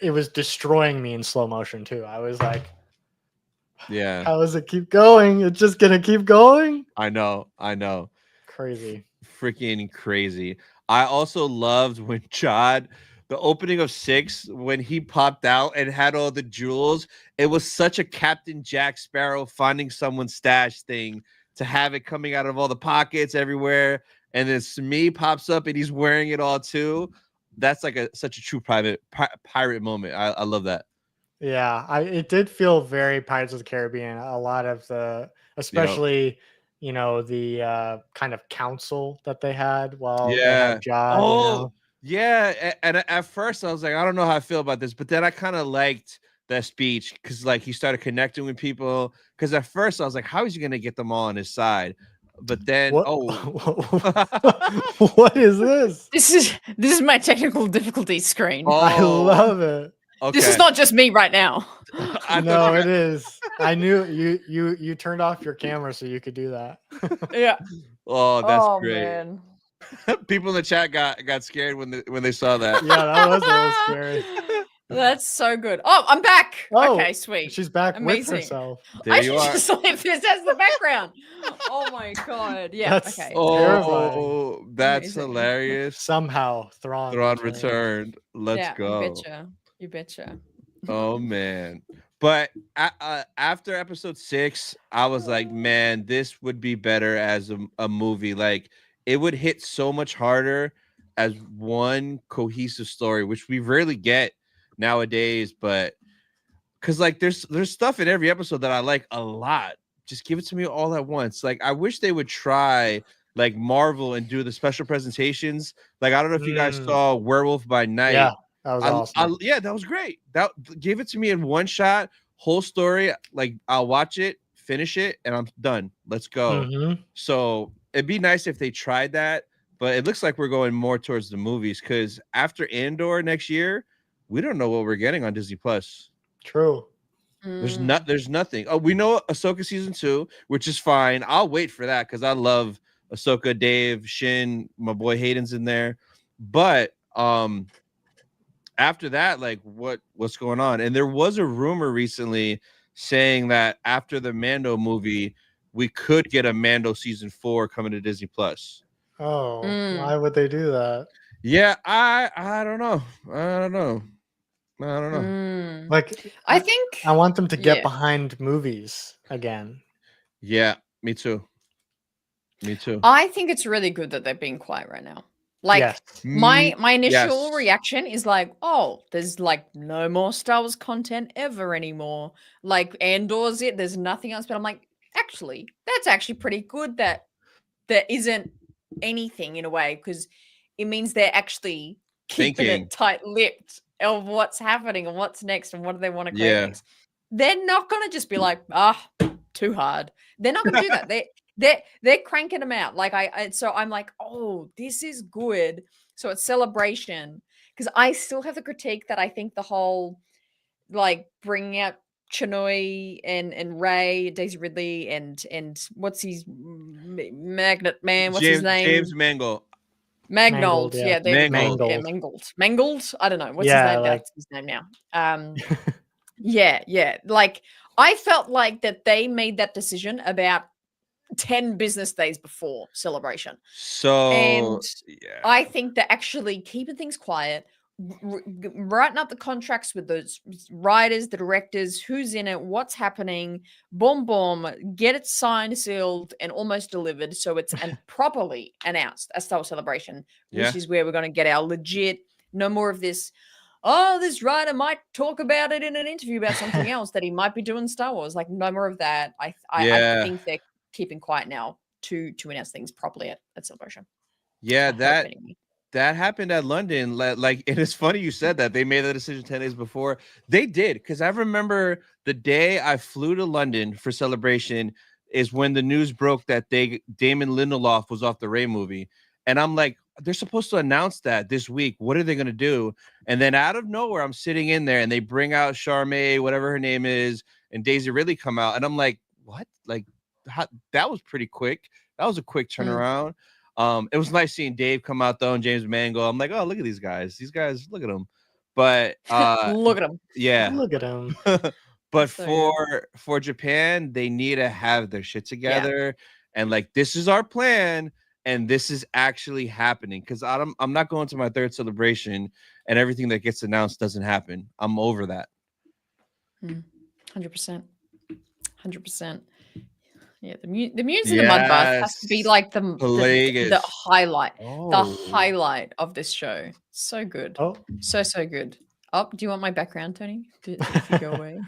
it was destroying me in slow motion too. I was like, Yeah, how does it keep going? It's just gonna keep going. I know. Crazy. Freaking crazy. I also loved when Chad, the opening of 6, when he popped out and had all the jewels. It was such a Captain Jack Sparrow finding someone's stash thing to have it coming out of all the pockets everywhere. And then Smee pops up and he's wearing it all too. That's like such a true pirate moment. I love that. Yeah, it did feel very Pirates of the Caribbean. A lot of the, especially the kind of council that they had while they Yeah. had Jod. Oh, yeah. And at first I was like, I don't know how I feel about this, but then I kind of liked that speech because like he started connecting with people. Because at first I was like, how is he gonna get them all on his side? But then What? What is this? This is my technical difficulty screen. I love it. Okay. This is not just me right now. No, it is. I knew you turned off your camera so you could do that. Yeah. Oh, that's great. Man. People in the chat got scared when they saw that. Yeah, that was a little scary. That's so good. Oh, I'm back. Oh, okay, sweet. She's back Amazing. with herself. There I you should are. just leave this as the background. Oh my god. Yeah. That's okay. Oh, that's Amazing. hilarious. Somehow Thrawn returned. Let's go. You betcha. Oh man. But after episode 6, I was like, man, this would be better as a movie. Like it would hit so much harder as one cohesive story, which we rarely get nowadays. But because like there's stuff in every episode that I like a lot. Just give it to me all at once. Like I wish they would try like Marvel and do the special presentations. Like I don't know if you guys saw Werewolf by Night. Yeah, that was awesome. Yeah, that was great. That gave it to me in one shot, whole story. Like I'll watch it, finish it, and I'm done. Let's go. Mhm. So it'd be nice if they tried that, but it looks like we're going more towards the movies because after Andor next year, we don't know what we're getting on Disney Plus. True. There's nothing. Oh, we know Ahsoka season 2, which is fine. I'll wait for that because I love Ahsoka, Dave, Shin, my boy Hayden's in there. But after that, like what's going on? And there was a rumor recently saying that after the Mando movie, we could get a Mando season 4 coming to Disney Plus. Oh, why would they do that? Yeah, I don't know. Like I think I want them to get behind movies again. Yeah, me too. I think it's really good that they're being quiet right now. Like Yes. my initial Yes. reaction is like, oh, there's like no more Star Wars content ever anymore. Like Andor's it, there's nothing else. But I'm like, actually, that's actually pretty good that there isn't anything in a way, because it means they're actually keeping it tight-lipped of what's happening and what's next and what do they want to create next. They're not gonna just be like, too hard. They're not gonna do that. They're cranking them out. Like so I'm like, oh, this is good. So it's celebration, because I still have the critique that I think the whole like bringing out Chinoy and Ray, Daisy Ridley, and what's his magnet man? What's his name? James Mangold. Magnold. Yeah, Mangold. Yeah, Mangold. I don't know. What's his name? That's his name now. Yeah. Like I felt like that they made that decision about 10 business days before Celebration. So and I think that actually keeping things quiet, writing up the contracts with those writers, the directors, who's in it, what's happening, boom, get it signed, sealed, and almost delivered, so it's properly announced as Star Wars Celebration, which is where we're going to get our legit, no more of this, oh, this writer might talk about it in an interview about something else that he might be doing Star Wars. Like, no more of that. I think they're keeping quiet now to announce things properly at Celebration. Yeah, that happened at London. Like, and it's funny you said that they made the decision 10 days before. They did, because I remember the day I flew to London for Celebration is when the news broke that Damon Lindelof was off the Rey movie, and I'm like, they're supposed to announce that this week. What are they gonna do? And then out of nowhere, I'm sitting in there, and they bring out Charmaine, whatever her name is, and Daisy Ridley come out, and I'm like, what? Like, that was pretty quick. That was a quick turnaround. It was nice seeing Dave come out though and James Mangold. I'm like, oh, look at these guys. These guys, look at them. But Look at them. yeah. Look at him. But So for Japan, they need to have their shit together and like this is our plan and this is actually happening because I'm not going to my third celebration and everything that gets announced doesn't happen. I'm over that. 100%. 100%. Yeah, the Munes in the Mud Bath has to be like the highlight. The highlight of this show. So good. Oh, so good. Oh, do you want my background, Tony? If you go away.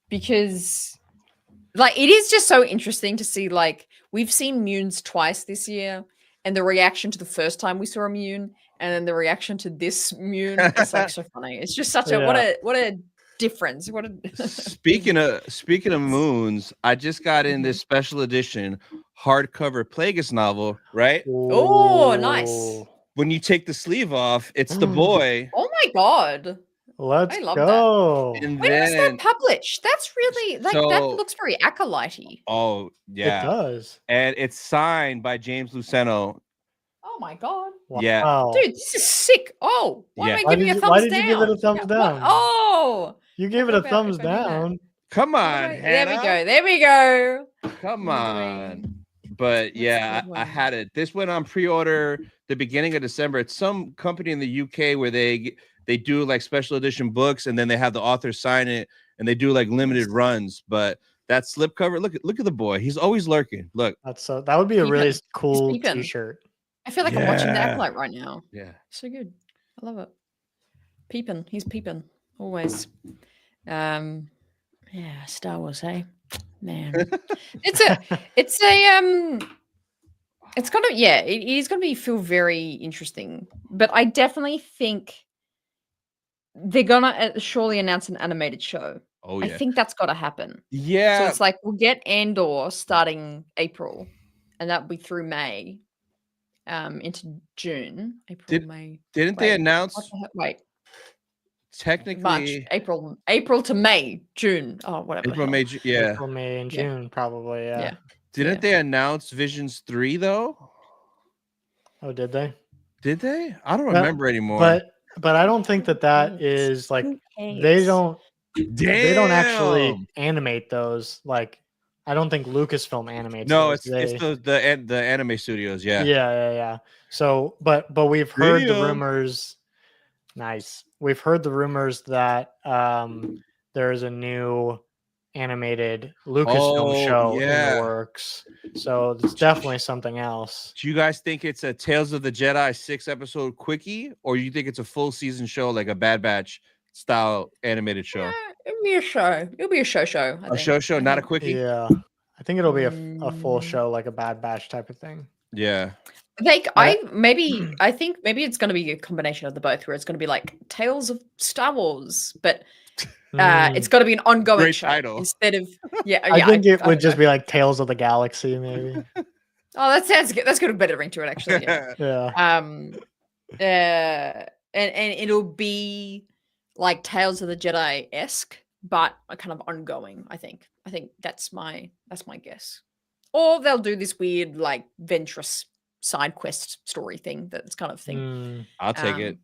Because like it is just so interesting to see like we've seen Munes twice this year and the reaction to the first time we saw a Mune and then the reaction to this Mune is like so funny. It's just such a what a difference. What a speaking of moons, I just got in this special edition hardcover Plagueis novel, right? Oh, nice. When you take the sleeve off, it's the boy. Oh my god. Let's I love go. that. When was that published? That's really like that looks very acolyte-y. Oh yeah. It does. And it's signed by James Luceno. Oh my god. Wow. Yeah. Dude, this is sick. Oh, why am I giving a thumbs down? Why did you give it a thumbs down? Oh. You gave it a thumbs down. Come on, Hannah. There we go. Come on. But yeah, I had it. This went on pre-order the beginning of December. It's some company in the UK where they do like special edition books and then they have the author sign it and they do like limited runs. But that slipcover, look at the boy. He's always lurking. Look. That would be a really cool t-shirt. I feel like I'm watching the Acolyte right now. Yeah. So good. I love it. Peeping. He's peeping. Always. Yeah, Star Wars, hey? Man. It is gonna feel very interesting. But I definitely think they're gonna surely announce an animated show. Oh yeah. I think that's gotta happen. Yeah. So it's like we'll get Andor starting April, and that'll be through May. Into June. May. Didn't they announce wait. Technically March, April to May, June. Oh, whatever. April, May, yeah. April, May, and June, probably. Yeah. Didn't they announce Visions 3 though? Oh, did they? Did they? I don't remember anymore. But I don't think that is like they don't actually animate those. Like I don't think Lucasfilm animates. No, those. it's the anime studios. Yeah. Yeah. So, but we've heard the rumors. Nice. We've heard the rumors that there's a new animated Lucasfilm show in the works. So it's definitely something else. Do you guys think it's a Tales of the Jedi 6-episode quickie, or you think it's a full season show like a Bad Batch style animated show? Yeah, it'll be a show. It'll be a show. I think. Show, not a quickie. Yeah, I think it'll be a full show, like a Bad Batch type of thing. Yeah. Like I think maybe it's going to be a combination of the both, where it's going to be like Tales of Star Wars, but it's got to be an ongoing show title instead of I think it would just be like Tales of the Galaxy, maybe. Oh, that sounds good. That's got a better ring to it, actually. Yeah. And it'll be like Tales of the Jedi-esque, but a kind of ongoing. I think that's my guess. Or they'll do this weird like Ventress side quest story thing. That's kind of thing. I'll take it.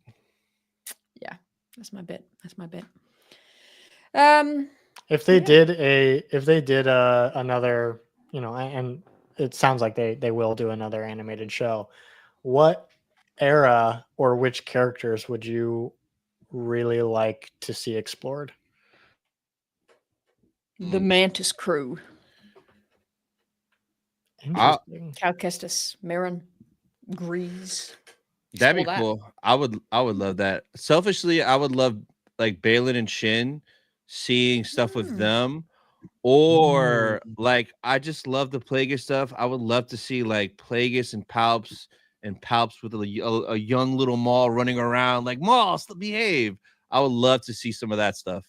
Yeah, that's my bet. If they did another, and it sounds like they will do another animated show, what era or which characters would you really like to see explored? The Mantis crew. Interesting. Cal Kestis, Marin, Grease. That'd be cool. I would love that. Selfishly, I would love like Balin and Shin, seeing stuff with them, or like I just love the Plagueis stuff. I would love to see like Plagueis and Palps with a young little Maul running around like Maul, still behave. I would love to see some of that stuff.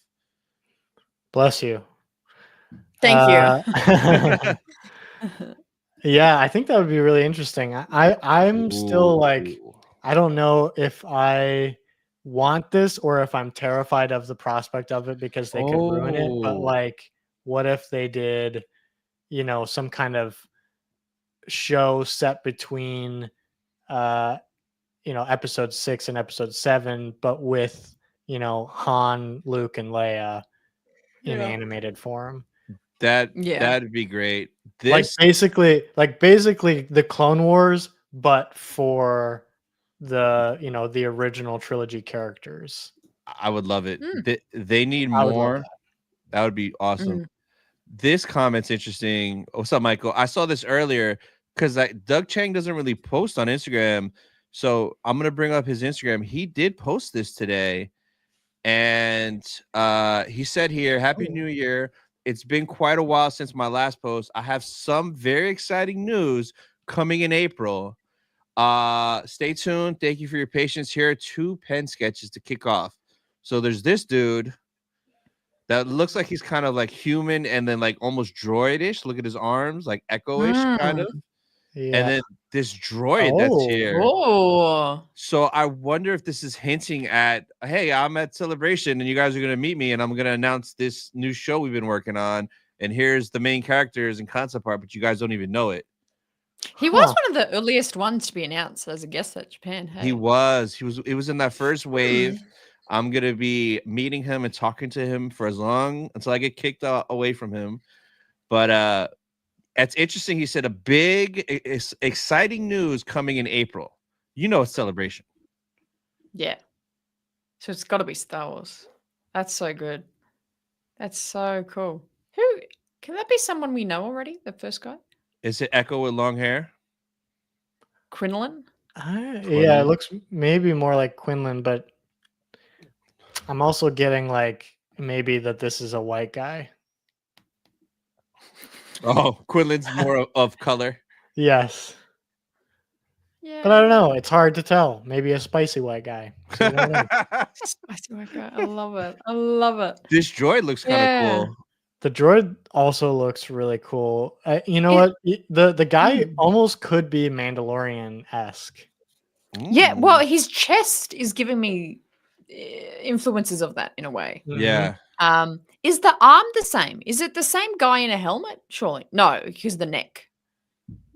Bless you. Thank you. Yeah, I think that would be really interesting. I'm still like, I don't know if I want this or if I'm terrified of the prospect of it because they could ruin it. But like, what if they did some kind of show set between episode 6 and episode 7, but with Han, Luke, and Leia in animated form. That'd be great. Like basically the Clone Wars, but for the original trilogy characters. I would love it. They need I would love more. That would be awesome. Mm. This comment's interesting. What's up, Michael? I saw this earlier because Doug Chang doesn't really post on Instagram. So I'm gonna bring up his Instagram. He did post this today, and he said here, "Happy New Year. It's been quite a while since my last post. I have some very exciting news coming in April. Stay tuned. Thank you for your patience. Here are 2 pen sketches to kick off. So there's this dude that looks like he's kind of like human and then like almost droidish. Look at his arms, like Echo-ish kind of. Yeah. And then this droid that's here. Oh. So I wonder if this is hinting at, hey, I'm at Celebration and you guys are going to meet me and I'm going to announce this new show we've been working on. And here's the main characters and concept art, but you guys don't even know it. He was one of the earliest ones to be announced as a guest at Japan. Hey? He was. It was in that first wave. I'm going to be meeting him and talking to him for as long until I get kicked away from him. But it's interesting. He said a big, exciting news coming in April. It's Celebration. Yeah. So it's got to be Star Wars. That's so good. That's so cool. Can that be someone we know already? The first guy? Is it Echo with long hair? Quinlan? Yeah, it looks maybe more like Quinlan, but I'm also getting like maybe that this is a white guy. Oh, Quinlan's more of color. Yes. Yeah. But I don't know. It's hard to tell. Maybe a spicy white guy. So you don't know. Spicy white guy. I love it. I love it. This droid looks kind of cool. The droid also looks really cool. You know what? The guy almost could be Mandalorian-esque. Yeah, well, his chest is giving me influences of that in a way. Yeah. Is the arm the same? Is it the same guy in a helmet? Surely. No, because the neck.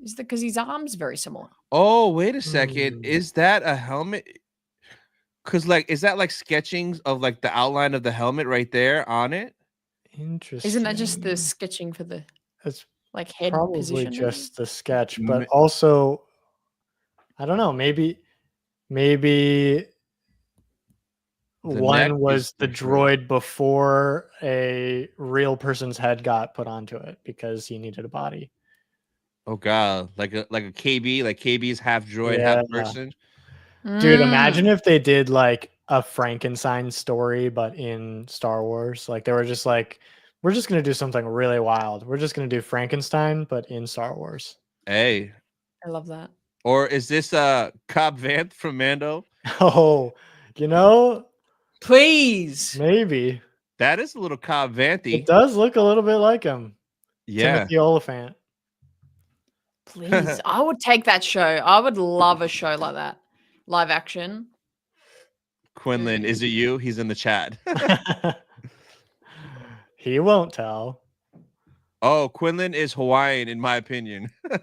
Is that because his arm's very similar? Oh, wait a second. Is that a helmet? Because is that like sketchings of like the outline of the helmet right there on it? Interesting. Isn't that just the sketching for the head probably position? Just the sketch, but also I don't know, maybe one was the droid before a real person's head got put onto it because he needed a body. Oh god, like a KB, like KB's half droid, half person. Dude, imagine if they did like a Frankenstein story, but in Star Wars. Like they were just like, we're just gonna do something really wild. We're just gonna do Frankenstein, but in Star Wars. Hey, I love that. Or is this Cobb Vanth from Mando? Oh, please, maybe that is a little Cobb Vanthy. It does look a little bit like him. Yeah, Timothy Oliphant. Please, I would take that show. I would love a show like that, live action. Quinlan, is it you? He's in the chat. He won't tell. Oh, Quinlan is Hawaiian, in my opinion. Yeah,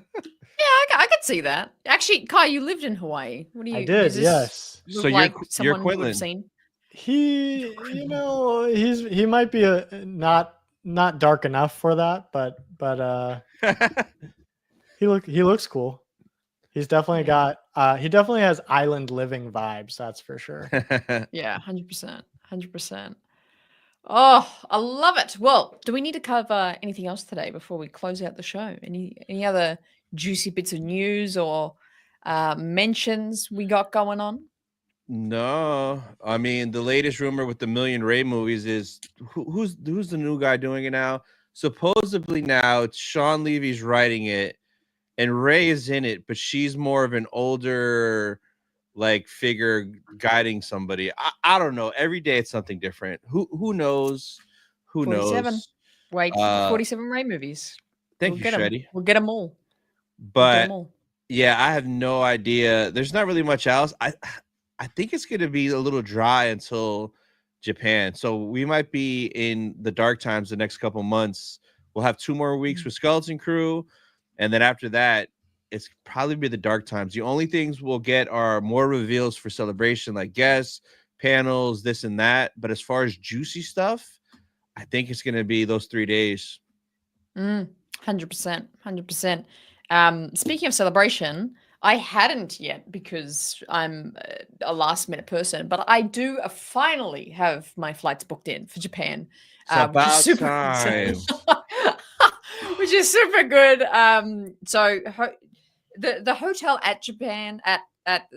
I could see that. Actually, Kai, you lived in Hawaii. What do you? I did, yes. So you're Quinlan. Seen? He, he might be not dark enough for that, but he looks cool. He's definitely got he definitely has island living vibes, that's for sure. Yeah, 100%. Oh, I love it. Well, do we need to cover anything else today before we close out the show? Any other juicy bits of news or mentions we got going on? No, I mean the latest rumor with the Million Ray movies is who's the new guy doing it now? Supposedly now it's Sean Levy's writing it, and Ray is in it, but she's more of an older figure guiding somebody. I don't know. Every day it's something different. Who knows? Who 47. knows? Wait, 47 Ray movies. Thank you, Shreddy. We'll get them all. But yeah, I have no idea. There's not really much else. I think it's going to be a little dry until Japan. So we might be in the dark times the next couple months We'll have 2 more weeks with Skeleton Crew, and then after that, it's probably be the dark times. The only things we'll get are more reveals for Celebration, like guests, panels, this and that. But as far as juicy stuff, I think it's gonna be those 3 days. 100%, 100%. Speaking of Celebration, I hadn't yet because I'm a last minute person, but I do finally have my flights booked in for Japan, It's about super time. which is super good. So the hotel at Japan at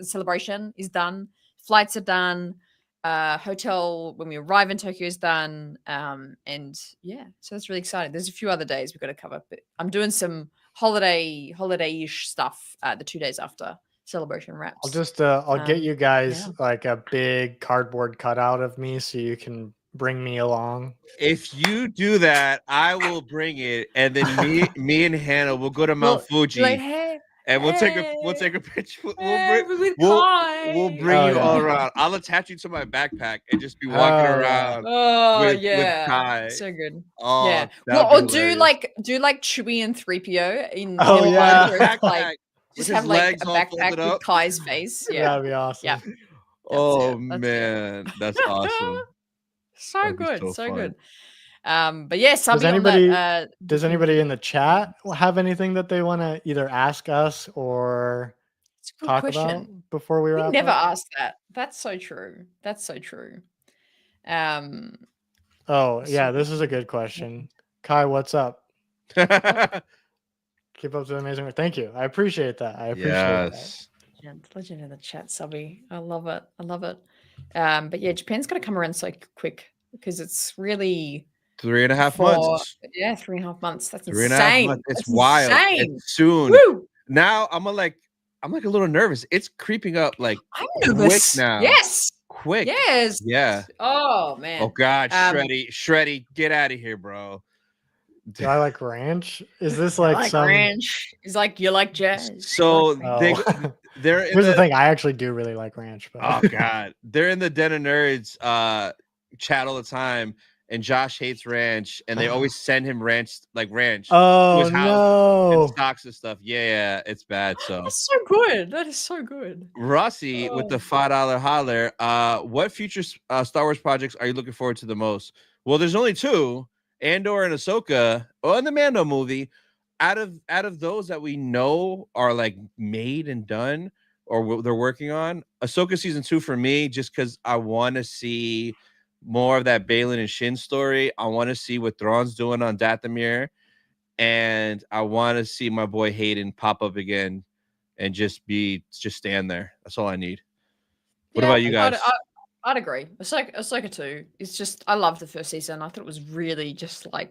Celebration is done. Flights are done. Hotel when we arrive in Tokyo is done. And yeah, so that's really exciting. There's a few other days we've got to cover, but I'm doing some holiday-ish stuff the 2 days after Celebration wraps. I'll get you guys yeah. like a big cardboard cutout of me so you can bring me along. If you do that, I will bring it, and then me and Hannah will go to Mount Fuji. Like, hey, and we'll take a picture. We'll bring you all around. I'll attach you to my backpack and just be walking around. With Kai. So good. Oh, yeah. Well, or do like Chewie and 3PO in backpack. Just have like a backpack with Kai's face. Yeah, that'd be awesome. Yeah. Oh man, that's awesome. So good, so good. But yeah, does anybody in the chat have anything that they want to either ask us or talk about before we wrap up? We never asked that. That's so true. Oh yeah, this is a good question. Kai, what's up? Keep up the amazing work. Thank you. I appreciate that. Yes. Legend in the chat, Subby. I love it. But yeah, Japan's gonna come around so quick because it's really 3.5 months. Yeah, 3.5 months. That's 3.5 insane. months. It's wild. Insane. It's soon. Woo! Now I'm like a little nervous. It's creeping up like I'm nervous. Quick now. Yes. Quick. Yes. Yeah. Oh man. Oh god, Shreddy, get out of here, bro. Do I like ranch? Is this like some ranch? He's like, you like jazz. So they're here's the thing. I actually do really like ranch. But... Oh god, they're in the Den of Nerds chat all the time, and Josh hates ranch, and they always send him ranch to his house and stocks and stuff. Yeah, it's bad. So that's so good. That is so good. Rossi with the $5 holler. What future Star Wars projects are you looking forward to the most? Well, there's only 2. Andor and Ahsoka, and the Mando movie. Out of those that we know are like made and done or they're working on, Ahsoka season 2 for me, just because I want to see more of that Balin and Shin story. I want to see what Thrawn's doing on Dathomir, and I want to see my boy Hayden pop up again and just stand there. That's all I need. What about you guys? I'd agree. Ahsoka 2 is just, I loved the first season. I thought it was really just like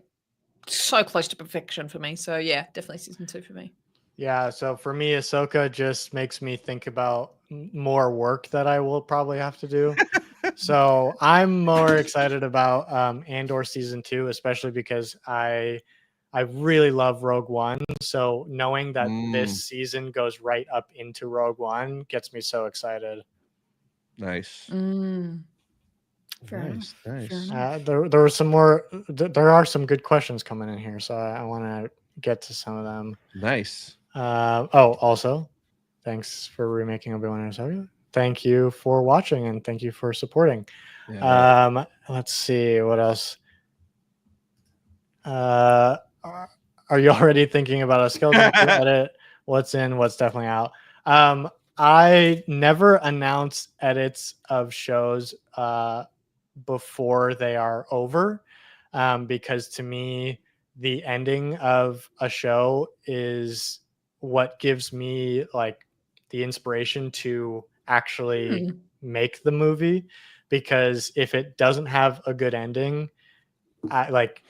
so close to perfection for me. So yeah, definitely season 2 for me. Yeah. So for me, Ahsoka just makes me think about more work that I will probably have to do. So I'm more excited about Andor season 2, especially because I really love Rogue One. So knowing that this season goes right up into Rogue One gets me so excited. Nice. Nice. There were some more. There are some good questions coming in here, so I want to get to some of them. Nice. Also, thanks for remaking Obi-Wan and Ahsoka. Thank you for watching and thank you for supporting. Yeah, let's see what else. Are you already thinking about a skeleton edit? What's in? What's definitely out? I never announce edits of shows before they are over, because to me, the ending of a show is what gives me like the inspiration to actually make the movie. Because if it doesn't have a good ending,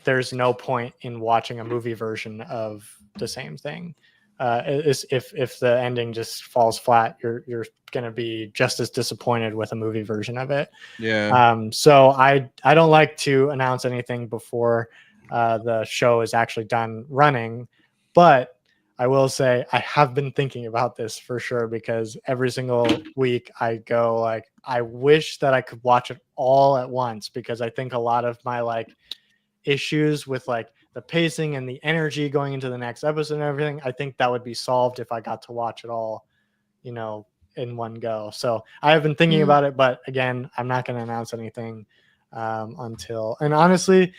there's no point in watching a movie version of the same thing. If the ending just falls flat, you're going to be just as disappointed with a movie version of it. Yeah. So I don't like to announce anything before the show is actually done running, but I will say I have been thinking about this for sure, because every single week I go like, I wish that I could watch it all at once, because I think a lot of my like issues with like the pacing and the energy going into the next episode and everything, I think that would be solved if I got to watch it all, you know, in one go. So I have been thinking about it, but again, I'm not going to announce anything until, and honestly,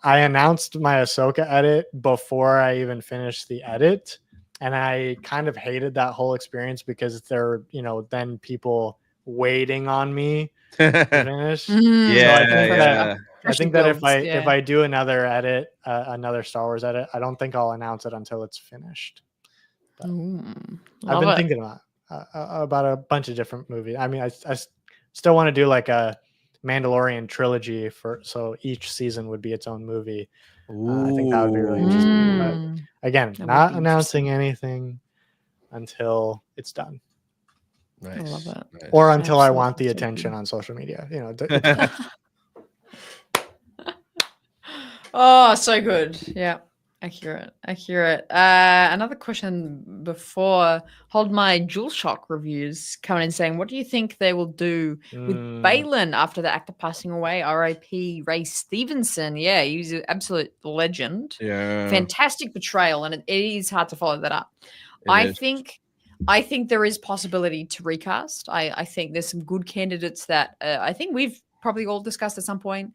I announced my Ahsoka edit before I even finished the edit. And I kind of hated that whole experience because there are, you know, then people waiting on me to finish. Yeah, I think that if I do another edit, another Star Wars edit, I don't think I'll announce it until it's finished. But I've been thinking about a bunch of different movies. I mean, I still want to do like a Mandalorian trilogy so each season would be its own movie. I think that would be really interesting. But again, not announcing anything until it's done. Nice. I love it. Nice. Or until I want the attention on social media. You know. Oh, so good. Yeah. Accurate. Another question before Hold My DualShock reviews coming in saying, what do you think they will do with Balin after the actor passing away? R.I.P. Ray Stevenson. Yeah, he was an absolute legend. Yeah. Fantastic portrayal, and it is hard to follow that up. I think there is possibility to recast. I think there's some good candidates that I think we've probably all discussed at some point.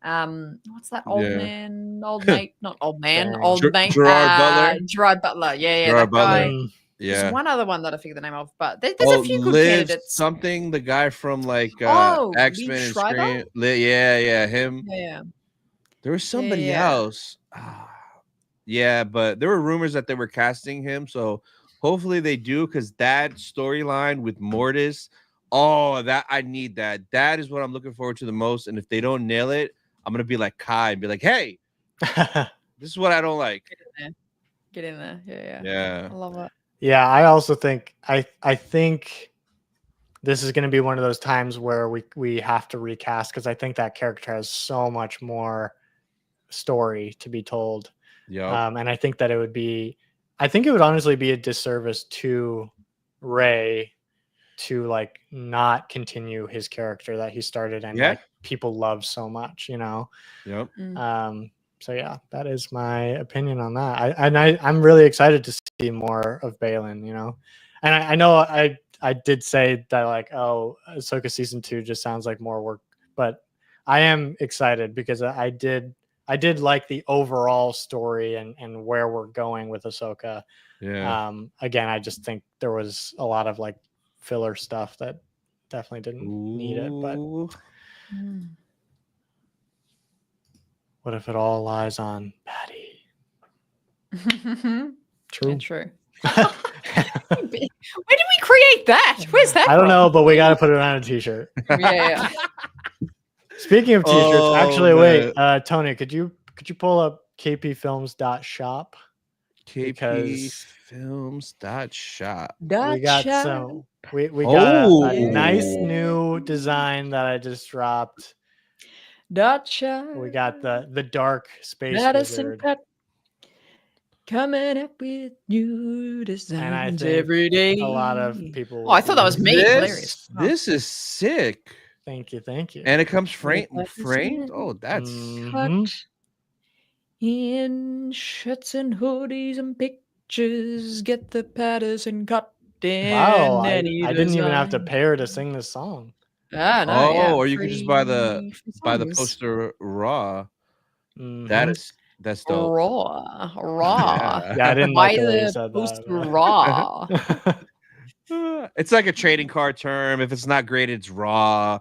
What's that old man, old mate, not old man, old mate, Gerard Butler. Yeah, Gerard that guy. Butler. Yeah. There's one other one that I figured the name of, but there's a few good candidates. Something, the guy from like X-Men and Scream. Yeah, him. Yeah. There was somebody else. Yeah, but there were rumors that they were casting him, so hopefully they do, because that storyline with Mortis, that I need that. That is what I'm looking forward to the most. And if they don't nail it, I'm gonna be like Kai and be like, hey, this is what I don't like. Get in there. Yeah. I love it. Yeah, I also think I think this is going to be one of those times where we have to recast, because I think that character has so much more story to be told. Yeah. And I think that it would honestly be a disservice to Ray to like not continue his character that he started and like people love so much, you know? Yep. So yeah, that is my opinion on that. I'm really excited to see more of Balin, you know? And I know I did say that like, Ahsoka season 2 just sounds like more work, but I am excited because I did like the overall story and where we're going with Ahsoka. Yeah. Again, I just think there was a lot of like filler stuff that definitely didn't need it. But what if it all lies on Patty? True. True. Where did we create that? Where's that? I don't know, but we got to put it on a t-shirt. Yeah. Speaking of t-shirts, actually, wait, Tony, could you pull up kpfilms.shop? kpfilms.shop. We got some. We got a nice new design that I just dropped. We got the dark space wizard. Coming up with new designs, and I think every day. A lot of people. Oh, I thought that was me. Hilarious. This is sick. Thank you. And it comes framed. Oh, that's cut in shirts and hoodies and pictures. Get the Patterson cut in. Wow, I didn't even have to pay her to sing this song. Or you could just buy the poster raw. That's dope. Raw. Yeah, I didn't buy like the poster raw. It's like a trading card term. If it's not graded, it's raw.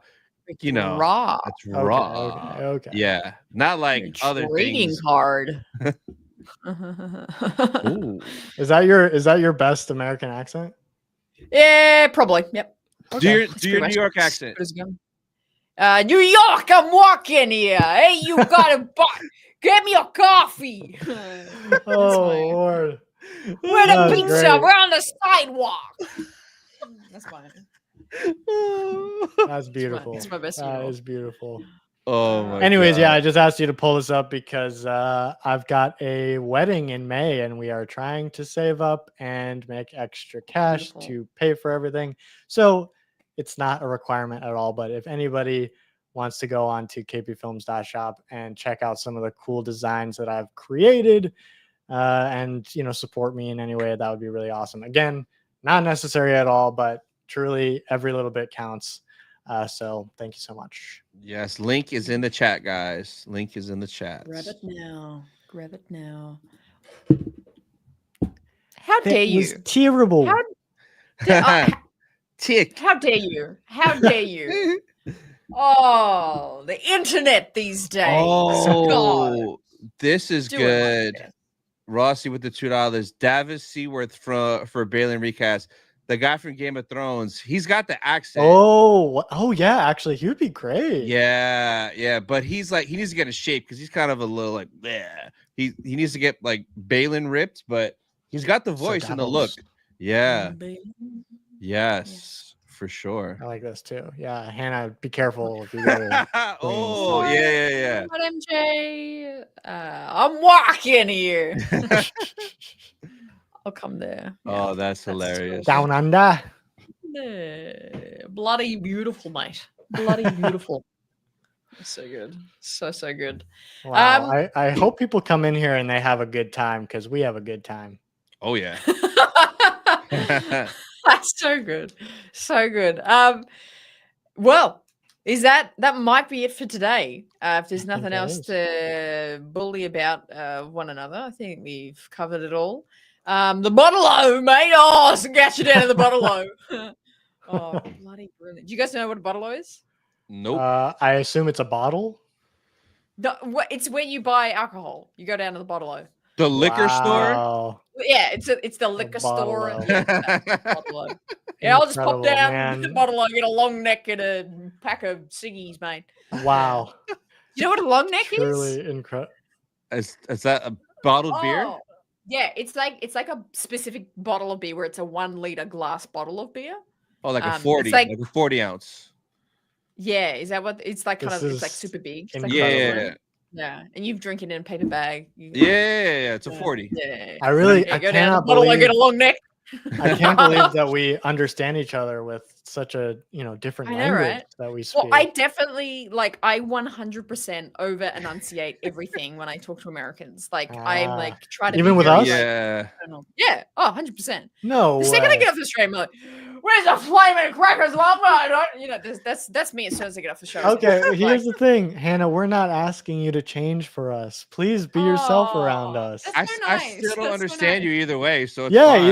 You know, raw. It's raw. Okay. Yeah, not like other trading things. Card. Ooh. Is that your best American accent? Yeah, probably. Yep. Okay. Do your New York accent. New York, I'm walking here. Hey, you got a get me a coffee. Lord. Where the pizza? We're on the sidewalk. That's fine. That's beautiful. That's my best. That is beautiful. Oh my Anyways, God. yeah, I just asked you to pull this up because I've got a wedding in May and we are trying to save up and make extra cash to pay for everything. So it's not a requirement at all. But if anybody wants to go on to kpfilms.shop and check out some of the cool designs that I've created, and support me in any way, that would be really awesome. Again, not necessary at all, but truly every little bit counts. So thank you so much. Yes, link is in the chat, guys. Link is in the chat. Grab it now. Grab it now. How dare you? It was terrible. Tick. How dare you? How dare you? Oh, the internet these days. Oh, God. this is Do it, good. Marcus. Rossi with the $2. Davis Seaworth for Balin recast. The guy from Game of Thrones. He's got the accent. Oh yeah, actually, he would be great. Yeah. But he's like, he needs to get a shape because he's kind of a little like, bleh. He needs to get like Balin ripped, but he's got the voice and the look. Yeah. Yes, for sure. I like this too. Yeah, Hannah, be careful if you go to Oh, yeah. What, MJ? I'm walking here. I'll come there. Oh, that's hilarious. Down under. Bloody beautiful, mate. Bloody beautiful. So good. So good. Wow. I hope people come in here and they have a good time, because we have a good time. Oh, yeah. That's so good. So good. Well, is that might be it for today. If there's nothing else to bully about one another, I think we've covered it all. The bottle-o, mate. Oh, so get you down to the bottle-o. Oh, bloody brilliant. Do you guys know what a bottle-o is? Nope. I assume it's a bottle. It's where you buy alcohol. You go down to the bottle-o. The liquor store? Wow. Yeah, it's the liquor store. Bottle-o. Yeah, I'll just pop Incredible, down man. the bottle-o, get a long neck and a pack of ciggies, mate. Wow. You know what a long neck Truly is? incredible. Is that a bottled beer? Oh, yeah, it's like a specific bottle of beer where it's a 1 liter glass bottle of beer. Oh, like a it's 40, like a 40 ounce. Yeah, is that what it's like? Kind This of, it's like is super big. It's incredible. like yeah, and you drink it in a paper bag. Yeah, it's a 40. Yeah, I really, yeah, I go down to the cannot bottle, I believe, get a long neck. I can't believe that we understand each other with such a different I know, language right? that we speak. Well, I definitely I 100% over enunciate everything when I talk to Americans. Like I'm like try to even be with very, us? Yeah. yeah, 100%. No The second I way. get off the stream, I'm like, "Where's the flaming crackers, Mama?" That's me as soon as I get off the show. Okay, Like, here's the thing, Hannah. We're not asking you to change for us. Please be yourself around Aw, us. that's so I nice. still don't That's so understand nice. you either way, so it's Yeah, fine.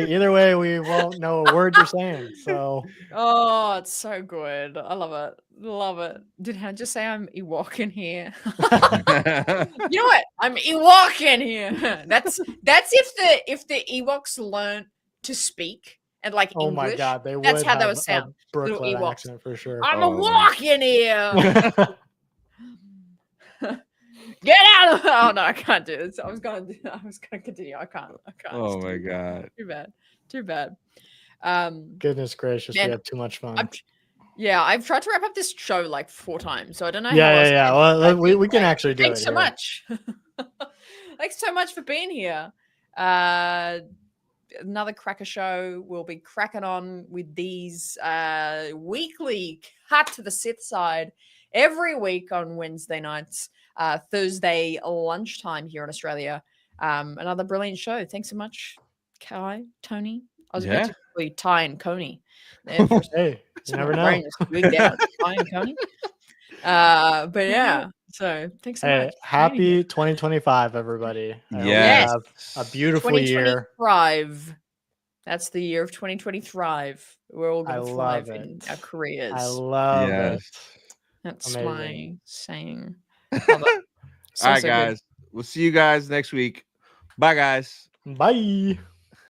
either way, we won't know a word you're saying. So Oh, it's so good. I love it. Love it. Did I just say I'm Ewok in here? You know what? I'm Ewok in here. That's if the Ewoks learn to speak and like oh English. my god, they That's would how they have would sound. a Brooklyn Ewoks. accent for sure. I'm Oh, a walk in here. Get out of Oh no, I can't do this. I was gonna continue. I can't. Oh my god. Too bad. Goodness gracious, man, we have too much fun. I've tried to wrap up this show like 4 times, so I don't know. Yeah. Well, Well, we can actually do thanks it. so here. much. Thanks so much for being here. Another cracker show. We'll be cracking on with these weekly cut to the Sith side every week on Wednesday nights, Thursday lunchtime here in Australia. Another brilliant show. Thanks so much, Kai, Tony. I was about to call you Ty and Coney. Hey, you never know. Ty and Coney. But yeah, so thanks so much. Happy 2025, everybody. I hope you Yes. have a beautiful year. Thrive. That's the year of 2020 thrive. We're all going to thrive love in it. our careers. I love it. That's Amazing. my saying. All right, guys. We'll see you guys next week. Bye, guys. Bye.